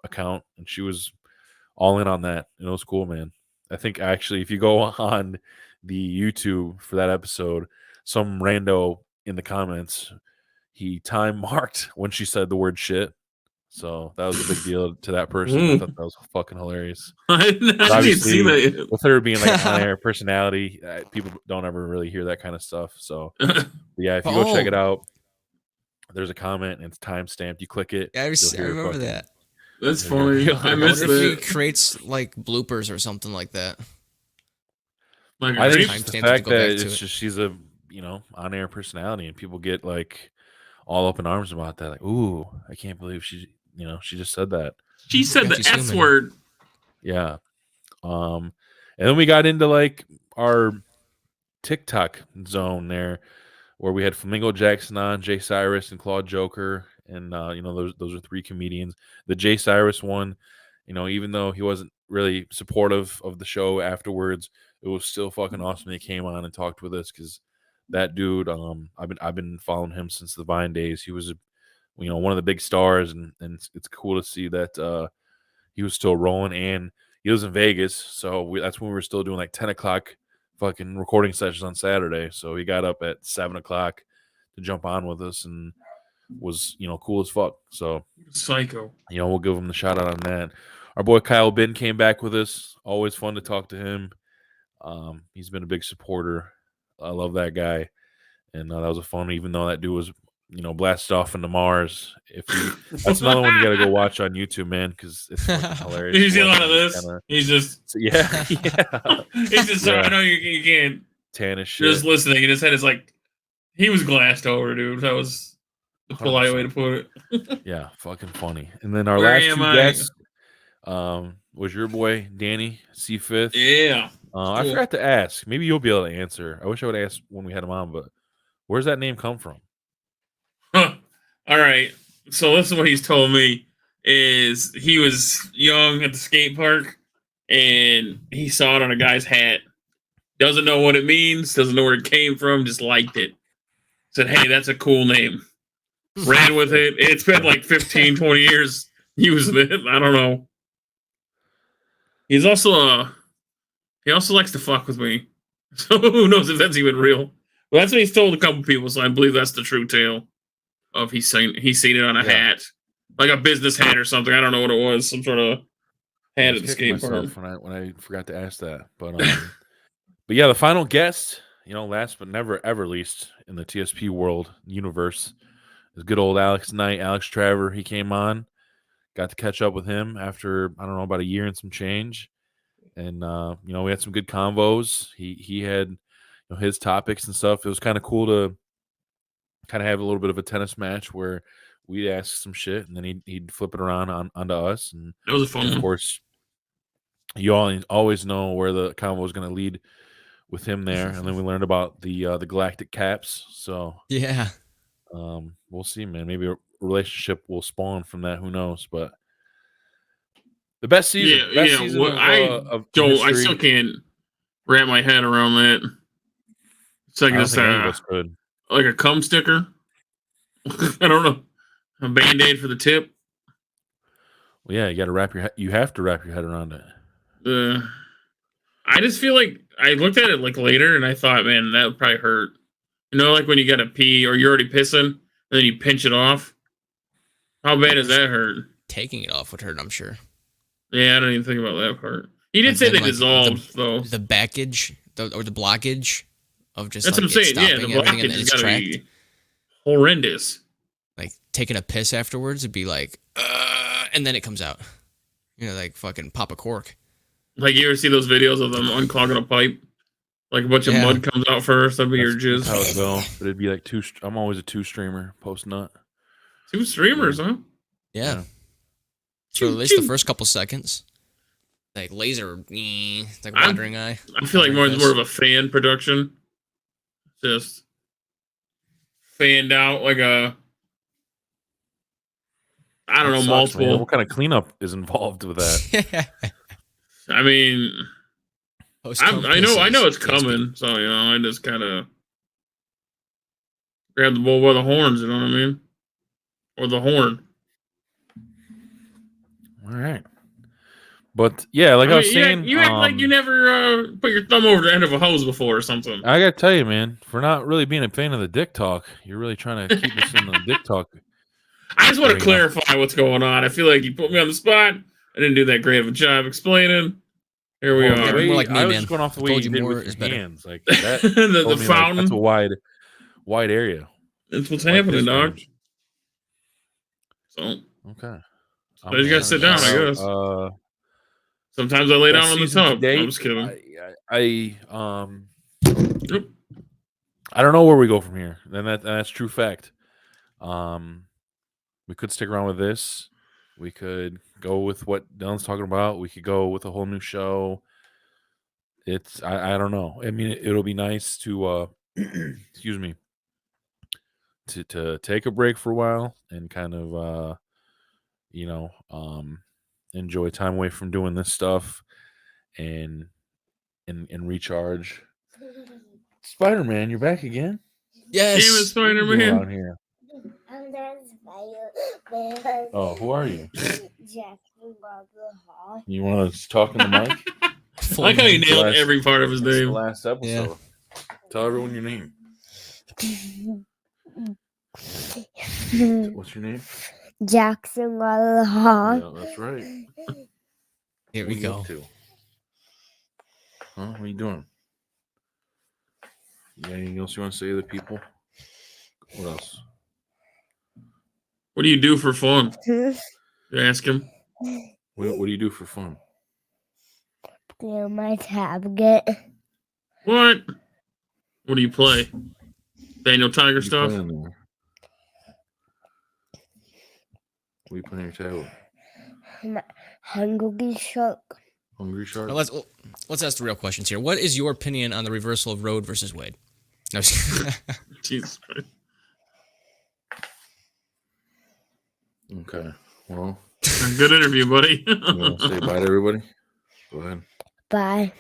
account, and she was all in on that. And it was cool, man. I think actually, if you go on the YouTube for that episode, some rando in the comments, he time marked when she said the word shit. So that was a big deal to that person. I thought that was fucking hilarious. I didn't Obviously, see that yet. with her being like an on-air personality, people don't ever really hear that kind of stuff. So yeah, if you go check it out, there's a comment and it's time stamped. You click it. Yeah, I remember that. That's funny. I missed wonder if he that. creates like bloopers or something like that. Like, I think rape? it's the Timestamps to fact go that back to it's it. just she's a on-air personality, and people get like all up in arms about that. Like, ooh, I can't believe she just said that. She said Got the you S assuming. word. Yeah. And then we got into like our TikTok zone there, where we had Flamingo Jackson on, Jay Cyrus, and Claude Joker, and those are 3 comedians. The Jay Cyrus one, even though he wasn't really supportive of the show afterwards, it was still fucking awesome. He came on and talked with us because that dude, I've been following him since the Vine days. He was one of the big stars, and it's cool to see that he was still rolling, and he was in Vegas, so that's when we were still doing like 10 o'clock fucking recording sessions on Saturday. So he got up at 7 o'clock to jump on with us, and was cool as fuck. So Psycho. we'll give him the shout out on that. Our boy Kyle Bin came back with us. Always fun to talk to him. He's been a big supporter. I love that guy, and that was a fun. Even though that dude was blasted off into Mars. That's another one you got to go watch on YouTube, man, because it's fucking hilarious. You see a lot of Watching this? kinda- He's just. yeah. He's just. Yeah. I know you can't. Tan as You're shit. just listening, and his head is like. He was glassed over, dude. That was the polite way to put it. Yeah, fucking funny. And then our Where last am 2 I? guests was your boy Danny C5th. Yeah. I Cool. forgot to ask. Maybe you'll be able to answer. I wish I would ask when we had him on, but where's that name come from? Huh. All right. So this is what he's told me is he was young at the skate park and he saw it on a guy's hat. Doesn't know what it means, doesn't know where it came from, just liked it. Said, hey, that's a cool name. Ran with it. It's been like 15, 20 years using it. I don't know. He's also he also likes to fuck with me. So who knows if that's even real. Well, that's what he's told a couple people, so I believe that's the true tale of he's seen it on a hat. Like a business hat or something. I don't know what it was. Some sort of I hat was at the kicking skate park. myself when I forgot to ask that. But yeah, the final guest, last but never ever least in the TSP world universe, is good old Alex Knight, Alex Traver. He came on, got to catch up with him after I don't know about a year and some change, and we had some good convos. He had his topics and stuff. It was kind of cool to kind of have a little bit of a tennis match where we'd ask some shit and then he'd flip it around onto us, and That was a fun of one. course you always know where the convo is going to lead with him there. And then we learned about the Galactic Caps, so Yeah. we'll see, man. Maybe a relationship will spawn from that, who knows. But the best season Well, of I history. still can't wrap my head around that. It's like I don't just think any of us could. like a cum sticker. I don't know. A band-aid for the tip. Well, yeah, you have to wrap your head around it. I just feel like I looked at it like later and I thought, man, that would probably hurt. Like when you gotta pee or you're already pissing and then you pinch it off. How bad does that hurt? Taking it off would hurt, I'm sure. Yeah, I don't even think about that part. He did say they dissolved, though. The backage or the blockage of just That's what I'm saying. Yeah, the blockage has got to be horrendous. Like taking a piss afterwards would be like, and then it comes out. Like fucking pop a cork. Like you ever see those videos of them unclogging a pipe? Like a bunch of mud comes out first. That'd be your jizz. How it go? But it'd be like I'm always a 2-streamer post nut. 2 streamers, huh? Yeah. So at least the first couple seconds, like laser, like wandering eye. I feel like more of a fan production. Just fanned out like a. I don't know, multiple. Man. What kind of cleanup is involved with that? I mean, I know it's coming, so I just kind of grab the bull by the horns. You know what I mean? Or the horn. All right. But yeah, like I was saying, you act like you never put your thumb over the end of a hose before or something. I gotta tell you, man, for not really being a fan of the dick talk, you're really trying to keep us in the dick talk. I just want to clarify what's going on. I feel like you put me on the spot. I didn't do that great of a job explaining. Here we are. More like me, I was man. just going off the way you did with your hands, like that. the fountain. That's a wide area. That's what's happening, dog. So okay. So you gotta sit down, I guess. Sometimes I lay down on the tub. I'm just kidding. I don't know where we go from here. Then that's true fact. We could stick around with this. We could go with what Dylan's talking about. We could go with a whole new show. I don't know. I mean, it'll be nice to excuse me, to take a break for a while and kind of enjoy time away from doing this stuff and recharge. Spider-Man, you're back again? Yes. Damn it, Spider-Man. Here. Oh, who are you? You want to talk in the mic? I like how you nailed every part of his name. The last episode. Yeah. Tell everyone your name. What's your name? Jackson Guadalajara. Yeah, that's right. Here we go. Huh? What are you doing? You got anything else you want to say to the people? What else? What do you do for fun? You ask him. What do you do for fun? Play on my tablet. What? What do you play? Daniel Tiger stuff? What are you playing on your tablet? Hungry Shark. Hungry Shark. Now let's ask the real questions here. What is your opinion on the reversal of Roe versus Wade? No, Jesus Christ. Okay. Well, Good interview, buddy. you want to say bye to everybody? Go ahead. Bye.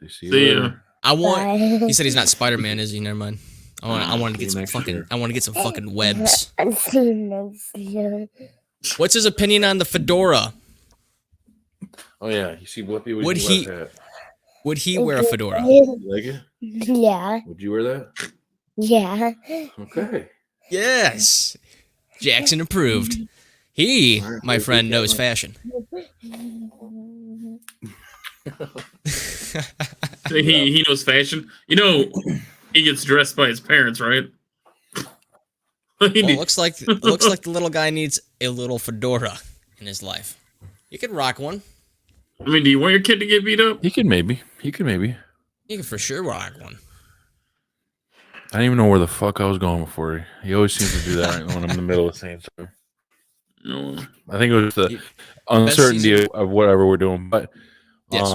See you See ya. later. I want. Bye. He said he's not Spider-Man, is he? Never mind. I want to get See some you next fucking. year. I want to get some fucking webs. I'll see you next year. What's his opinion on the fedora? Oh yeah, you see Blippi? Would he- Would he wear a fedora? You like it? Yeah. Would you wear that? Yeah. Okay. Yes. Jackson approved. He, All right, my good, friend, good, knows good. fashion. He knows fashion. You know, he gets dressed by his parents, right? Well, it looks like the little guy needs a little fedora in his life. You could rock one. I mean, do you want your kid to get beat up? He could maybe. You could for sure rock one. I don't even know where the fuck I was going before. He always seems to do that when I'm in the middle of saying something. No. I think it was the You- uncertainty of whatever we're doing. But Yes.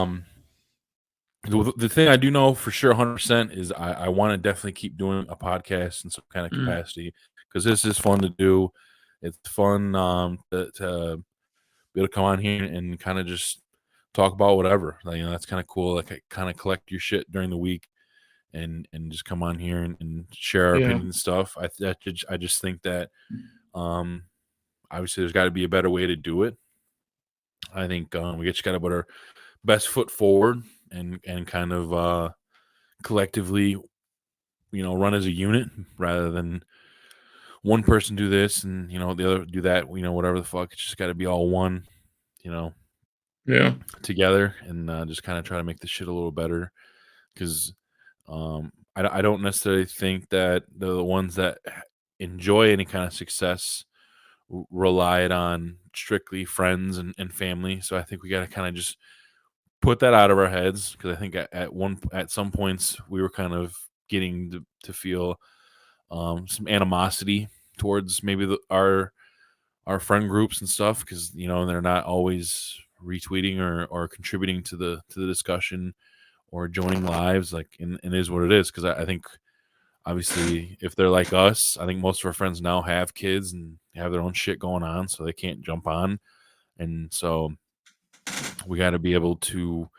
the thing I do know for sure 100% is I want to definitely keep doing a podcast in some kind of capacity because this is fun to do. It's fun to be able to come on here and kind of just talk about whatever. Like, you know, that's kind of cool. Like, kind of collect your shit during the week and just come on here and share our Yeah. opinions and stuff. I just think that obviously there's got to be a better way to do it. I think we just got to put our best foot forward and kind of collectively, you know, run as a unit rather than one person do this and, you know, the other do that, you know, whatever the fuck. It's just got to be all one, you know, Yeah. together and just kind of try to make this shit a little better because I don't necessarily think that the ones that enjoy any kind of success relied on strictly friends and family. So I think we got to kind of just put that out of our heads because I think at some points we were kind of getting to feel some animosity towards maybe our friend groups and stuff because, you know, they're not always retweeting or contributing to the discussion or joining lives. Like, and it is what it is because I think obviously if they're like us, I think most of our friends now have kids and have their own shit going on, so they can't jump on. And so we got to be able to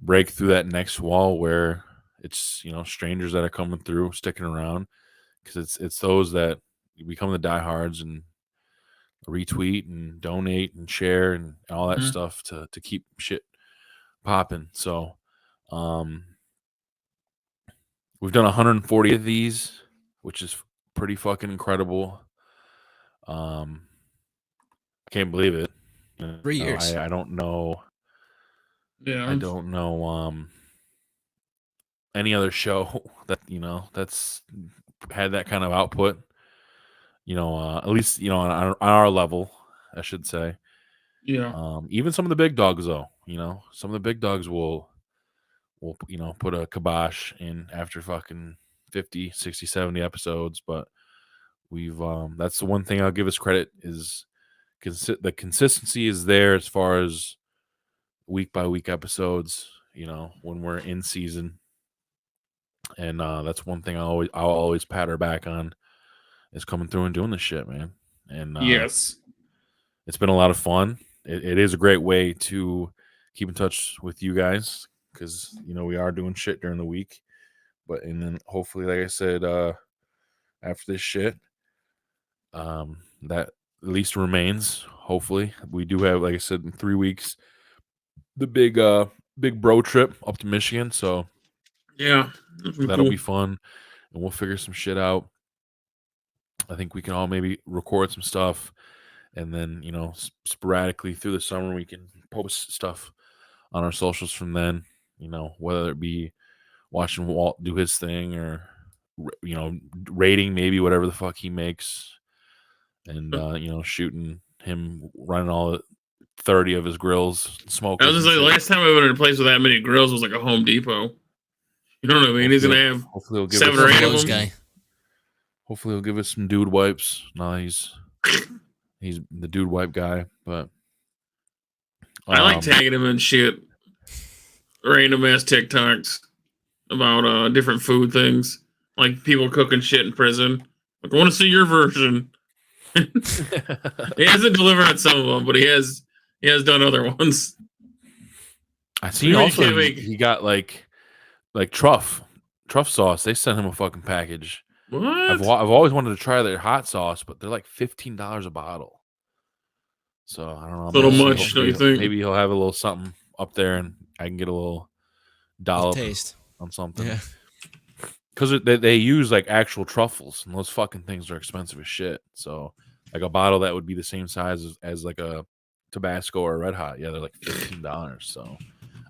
break through that next wall where it's, you know, strangers that are coming through, sticking around, because it's those that become the diehards and retweet and donate and share and all that stuff to keep shit popping. So we've done 140 of these, which is pretty fucking incredible. I can't believe it. 3 years. I don't know. Yeah. I don't know any other show that, you know, that's had that kind of output. You know, at least, you know, on our level, I should say. Yeah. Even some of the big dogs, though, you know, some of the big dogs will you know, put a kibosh in after fucking 50, 60, 70 episodes. But we've that's the one thing I'll give us credit is the consistency is there as far as week by week episodes, you know, when we're in season. And that's one thing I'll always pat her back on is coming through and doing this shit, man. And Yes. it's been a lot of fun. It is a great way to keep in touch with you guys because, you know, we are doing shit during the week. But and then hopefully, like I said, after this shit, that at least remains. Hopefully, we do have, like I said, in 3 weeks, the big bro trip up to Michigan. So Yeah. that'll be fun, and we'll figure some shit out. I think we can all maybe record some stuff, and then, you know, sporadically through the summer we can post stuff on our socials from then. You know, whether it be watching Walt do his thing or, you know, rating maybe whatever the fuck he makes, and you know, shooting him running all 30 of his grills, smoking. I was just like, the last time I went to a place with that many grills was like a Home Depot. You know what I mean? He's gonna have hopefully he'll give 7 us or 8 some, of Those them. guy. hopefully he'll give us some dude wipes. No, he's the dude wipe guy, but I like tagging him and shit. random ass TikToks about different food things, like people cooking shit in prison. Like, I want to see your version. He hasn't delivered on some of them, but he has done other ones. I see. You Also, can't make- he got like truff sauce. They sent him a fucking package. What? I've always wanted to try their hot sauce, but they're like $15 a bottle. So I don't know. A little Maybe much, don't you think? Maybe he'll have a little something up there, and I can get a little dollop Taste. on something. Yeah. Because they use like actual truffles, and those fucking things are expensive as shit. So like a bottle that would be the same size as like a Tabasco or a Red Hot, yeah, they're like $15. So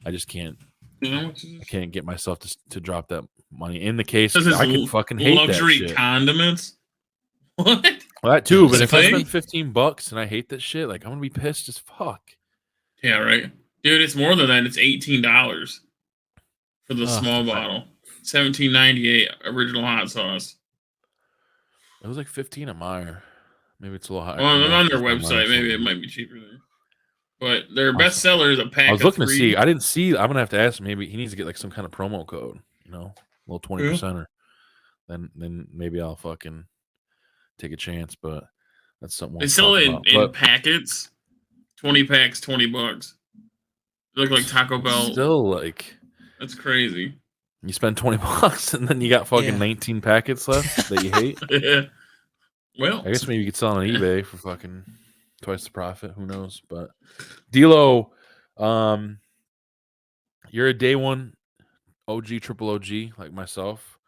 I just can't. I can't get myself to drop that money. In the case, This is I could fucking hate luxury that shit. condiments. What? Well, that too, but Is if it I fake? spend $15 and I hate that shit, like I'm gonna be pissed as fuck. Yeah, right. Dude, it's more than that. It's $18 for the Ugh. small bottle. $17.98 original hot sauce. It was like 15 at Meyer. Maybe it's a little higher. Well, I'm Yeah, on their it's Meijer website. Maybe it something. might be cheaper there. But their best seller is a pack I was of looking 3. to see. I didn't see. I'm gonna have to ask. Maybe he needs to get like some kind of promo code. You know, a little 20%. Then maybe I'll fucking take a chance. But that's something They we'll sell talk it about. in But packets. 20 packs, $20. They look like Taco Bell. still, like That's crazy. you spend $20 and then you got fucking Yeah. 19 packets left that you hate. Yeah. Well, I guess maybe you could sell on eBay for fucking twice the profit. Who knows? But D'Lo, you're a day one OG, triple OG like myself.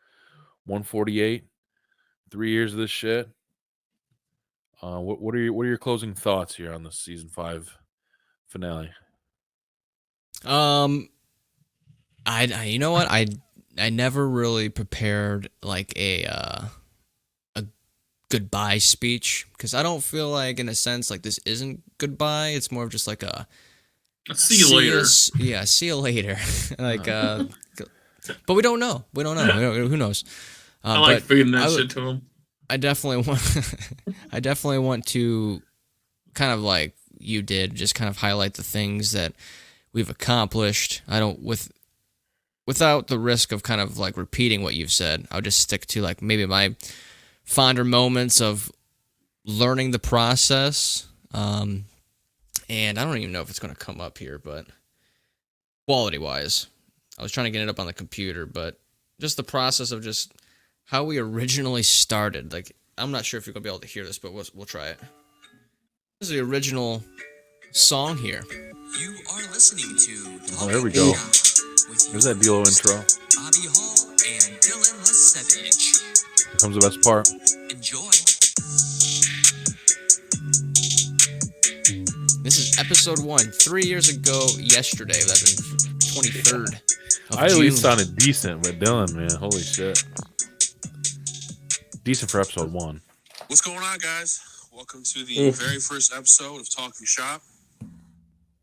148, 3 years of this shit. What are your closing thoughts here on the season 5 finale? I you know what? I never really prepared like a goodbye speech because I don't feel like in a sense like this isn't goodbye. It's more of just like a see you later. Yeah, see you later. Like but we don't know. We don't know. Who knows? I like but feeding that I would- shit to them. I definitely want to kind of like you did just kind of highlight the things that we've accomplished. I don't without the risk of kind of like repeating what you've said. I'll just stick to like maybe my fonder moments of learning the process. And I don't even know if it's going to come up here, but quality wise, I was trying to get it up on the computer, but just the process of just how we originally started. Like, I'm not sure if you're gonna be able to hear this, but we'll try it. This is the original song here. You are listening to Oh, there we go. With There's that D'Lo intro. Bobby Hall and Dylan Lesevich. Here comes the best part. Enjoy. This is episode 1, 3 years ago yesterday. That's been 23rd of I at June. least sounded decent, but Dylan, man, holy shit. Decent for episode 1. What's going on, guys? Welcome to the very first episode of Talking Shop.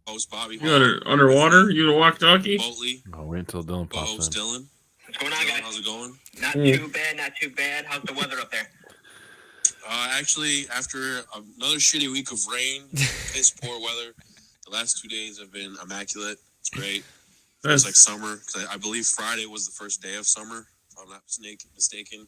Host Bobby You Hall, underwater? You in a walkie-talkie? Boatley, Oh, wait until Dylan pops co-host in. Dylan. What's going on, guys? How's it going? Not too bad, not too bad. How's the weather up there? Actually, after another shitty week of rain, piss poor weather, the last 2 days have been immaculate. It's great. Feels like summer. 'Cause I believe Friday was the first day of summer, if I'm not mistaken.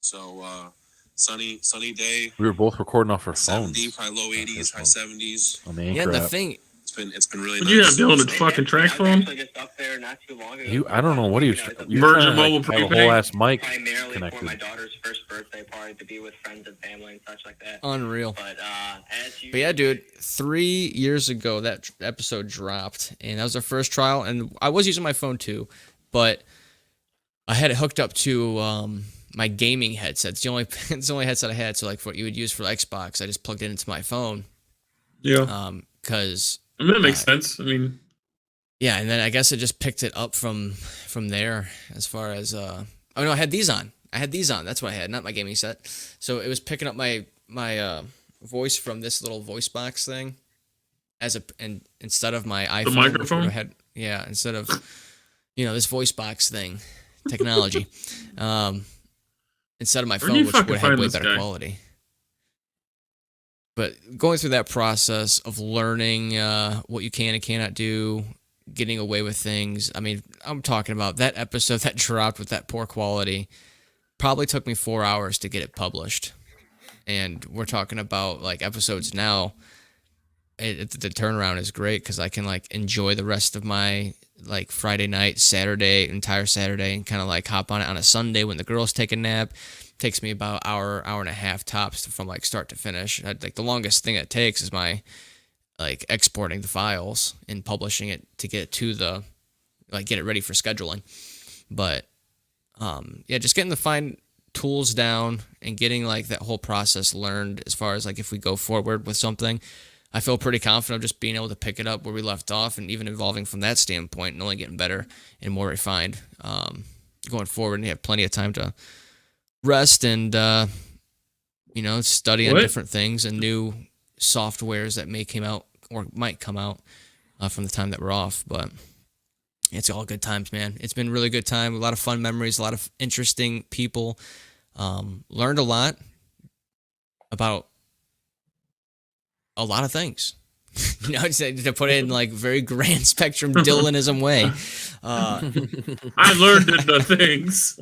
So, sunny day. We were both recording off our 70, phones probably low 80s, high 70s. on the Yeah, Anchor the app. thing. It's been really Would you have nice. Dylan a fucking track I was phone? actually just up there not too long ago. I don't know what he was. You Virgin kinda, Mobile have a prepaid? whole ass mic Primarily for my connected. daughter's first birthday party to be with friends and family and such like that. Unreal. But as you But yeah, dude, 3 years ago that episode dropped, and that was our first trial. And I was using my phone too, but I had it hooked up to my gaming headset. It's the only headset I had. So like what you would use for Xbox, I just plugged it into my phone. Yeah. Because I mean, that makes sense. I mean, yeah, and then I guess it just picked it up from there as far as oh no, I had these on. That's what I had, not my gaming set. So it was picking up my voice from this little voice box thing and instead of my iPhone. which microphone? would have had- yeah, instead of this voice box thing, technology. Instead of my Where do phone, you which would fucking have find way this better guy? quality. But going through that process of learning what you can and cannot do, getting away with things. I mean, I'm talking about that episode that dropped with that poor quality. Probably took me 4 hours to get it published. And we're talking about like episodes now. The turnaround is great because I can like enjoy the rest of my like Friday night, Saturday, entire Saturday, and kind of like hop on it on a Sunday when the girls take a nap. Takes me about hour and a half tops from like start to finish. Like the longest thing it takes is my like exporting the files and publishing it to get it to the like get it ready for scheduling. But yeah, just getting the fine tools down and getting like that whole process learned as far as like if we go forward with something, I feel pretty confident of just being able to pick it up where we left off and even evolving from that standpoint and only getting better and more refined going forward. And you have plenty of time to rest and study on different things and new softwares that may come out or might come out from the time that we're off. But it's all good times, man. It's been a really good time. A lot of fun memories, a lot of interesting people. Learned a lot about a lot of things. To put it in like very grand spectrum Dylanism way. I learned the things.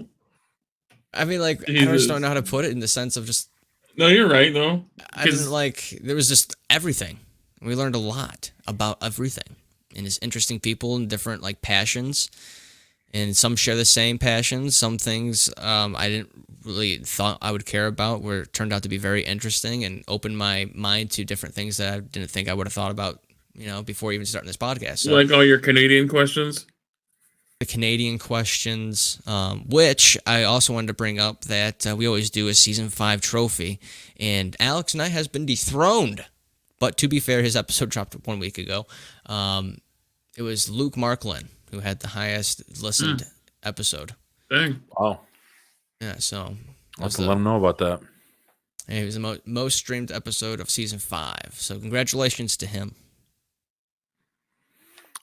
I mean, like, I just don't know how to put it in the sense of just. No, you're right, though. I didn't like. There was just everything. We learned a lot about everything, and it's interesting people and different like passions, and some share the same passions. Some things I didn't really thought I would care about were turned out to be very interesting and opened my mind to different things that I didn't think I would have thought about, before even starting this podcast. So, like all your Canadian questions. The Canadian questions, which I also wanted to bring up that we always do a Season 5 trophy, and Alex Knight has been dethroned. But to be fair, his episode dropped 1 week ago. It was Luke Marklin who had the highest listened episode. Dang. Wow. Yeah, so I'll have to let him know about that. It was the most streamed episode of Season 5. So congratulations to him.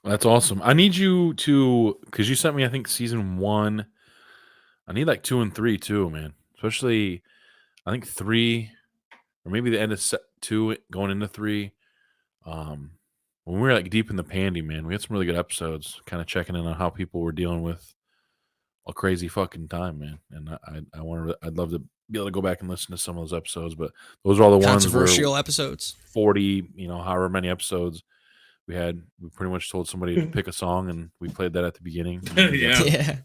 That's awesome. I need you to, because you sent me, I think, Season 1. I need like 2 and 3 too, man. Especially, I think 3, or maybe the end of 2 going into 3. When we were like deep in the pandy, man, we had some really good episodes, kind of checking in on how people were dealing with a crazy fucking time, man. And I'd love to be able to go back and listen to some of those episodes, but those are all the ones controversial episodes. 40, however many episodes we pretty much told somebody to pick a song, and we played that at the beginning. Yeah.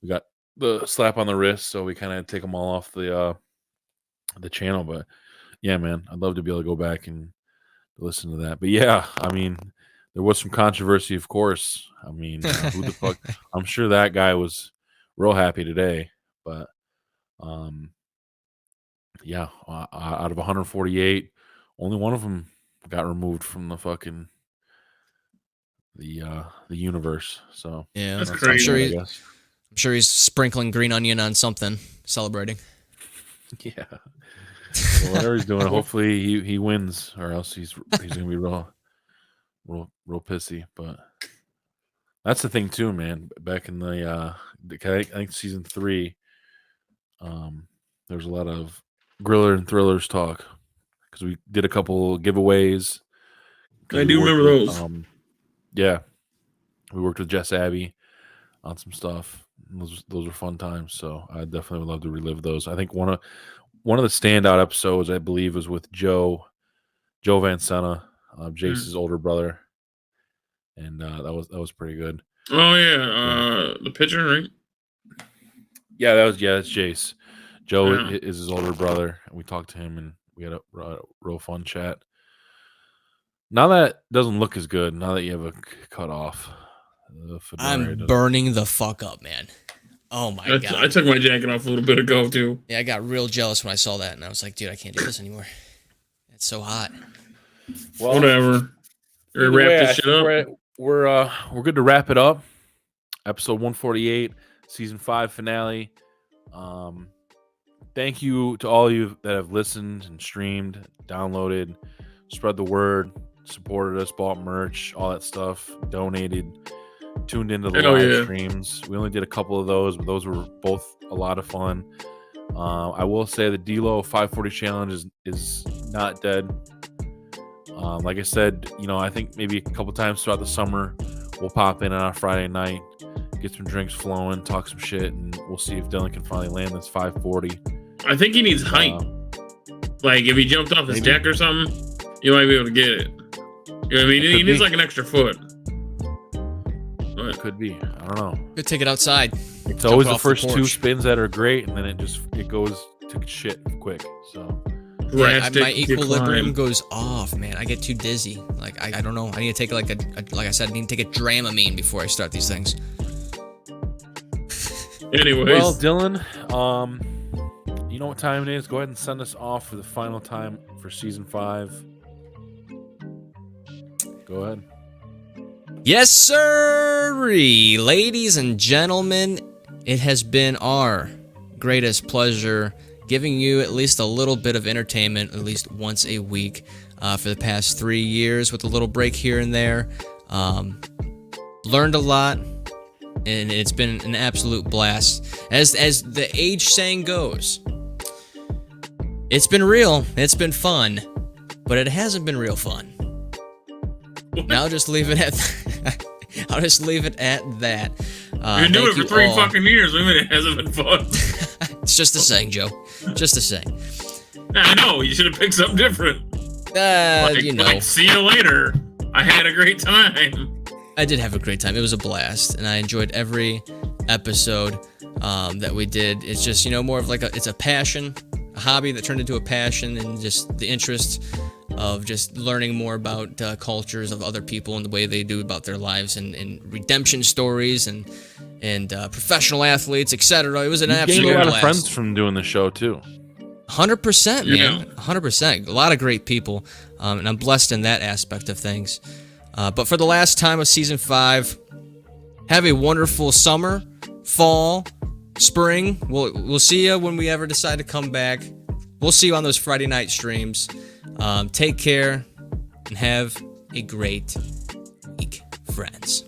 We got the slap on the wrist, so we kind of take them all off the channel. But yeah, man, I'd love to be able to go back and listen to that. But yeah, I mean, there was some controversy, of course. I mean, who the fuck? I'm sure that guy was real happy today. But yeah, out of 148, only one of them got removed from the fucking the universe. So yeah, that's crazy. I'm sure he's sprinkling green onion on something, celebrating. Yeah. Well, whatever he's doing, hopefully he wins, or else he's gonna be real pissy. But that's the thing too, man. Back in I think Season 3, there was a lot of Griller and Thrillers talk because we did a couple giveaways. I do remember those. Yeah, we worked with Jess Abbey on some stuff. Those were fun times. So I definitely would love to relive those. I think one of the standout episodes, I believe, was with Joe Van Senna, Jace's older brother, and that was pretty good. Oh yeah, the pitcher, right? Yeah, that's Jace. Joe is his older brother, and we talked to him, and we had a real fun chat. Now that doesn't look as good. Now that you have a cut off, I'm burning the fuck up, man. Oh my god! I took my jacket off a little bit ago too. Yeah, I got real jealous when I saw that, and I was like, dude, I can't do this anymore. It's so hot. Well, whatever. Wrap this shit up. We're good to wrap it up. Episode 148, Season 5 finale. Thank you to all of you that have listened and streamed, downloaded, spread the word, supported us, bought merch, all that stuff, donated, tuned into the live streams. We only did a couple of those, but those were both a lot of fun. I will say the D-Lo 540 challenge is not dead. Like I said, I think maybe a couple times throughout the summer we'll pop in on our Friday night, get some drinks flowing, talk some shit, and we'll see if Dylan can finally land this 540. I think he needs height. Like if he jumped off his maybe. deck or something, you might be able to get it. You know what I mean? He needs like an extra foot. But Could be. I don't know. Good, take it outside. It's Jump always it the off the first two porch. spins that are great, and then it goes to shit quick. So Yeah, drastic my equilibrium decline. goes off, man. I get too dizzy. Like I don't know. I need to take like like I said, I need to take a Dramamine before I start these things. Anyways, well, Dylan, you know what time it is. Go ahead and send us off for the final time for season 5. Go ahead. Yes, sir. Ladies and gentlemen, it has been our greatest pleasure giving you at least a little bit of entertainment at least once a week for the past 3 years with a little break here and there. Learned a lot, and it's been an absolute blast. As the age saying goes, it's been real, it's been fun, but it hasn't been real fun. And I'll just leave it at I'll just leave it at that. you've been doing it for 3 fucking years. I mean, it hasn't been fun. It's just a saying, Joe. Just a saying. I know. You should have picked something different. Like, see you later. I had a great time. I did have a great time. It was a blast, and I enjoyed every episode that we did. It's just, more of like it's a passion, a hobby that turned into a passion, and just the interest of just learning more about cultures of other people and the way they do about their lives, and redemption stories and professional athletes, etc. It was an You absolute gained a lot blast. of friends from doing the show too. 100%, man. Yeah. 100%. A lot of great people, and I'm blessed in that aspect of things. But for the last time of season 5, have a wonderful summer, fall, spring. We'll see you when we ever decide to come back. We'll see you on those Friday night streams. Take care and have a great week, friends.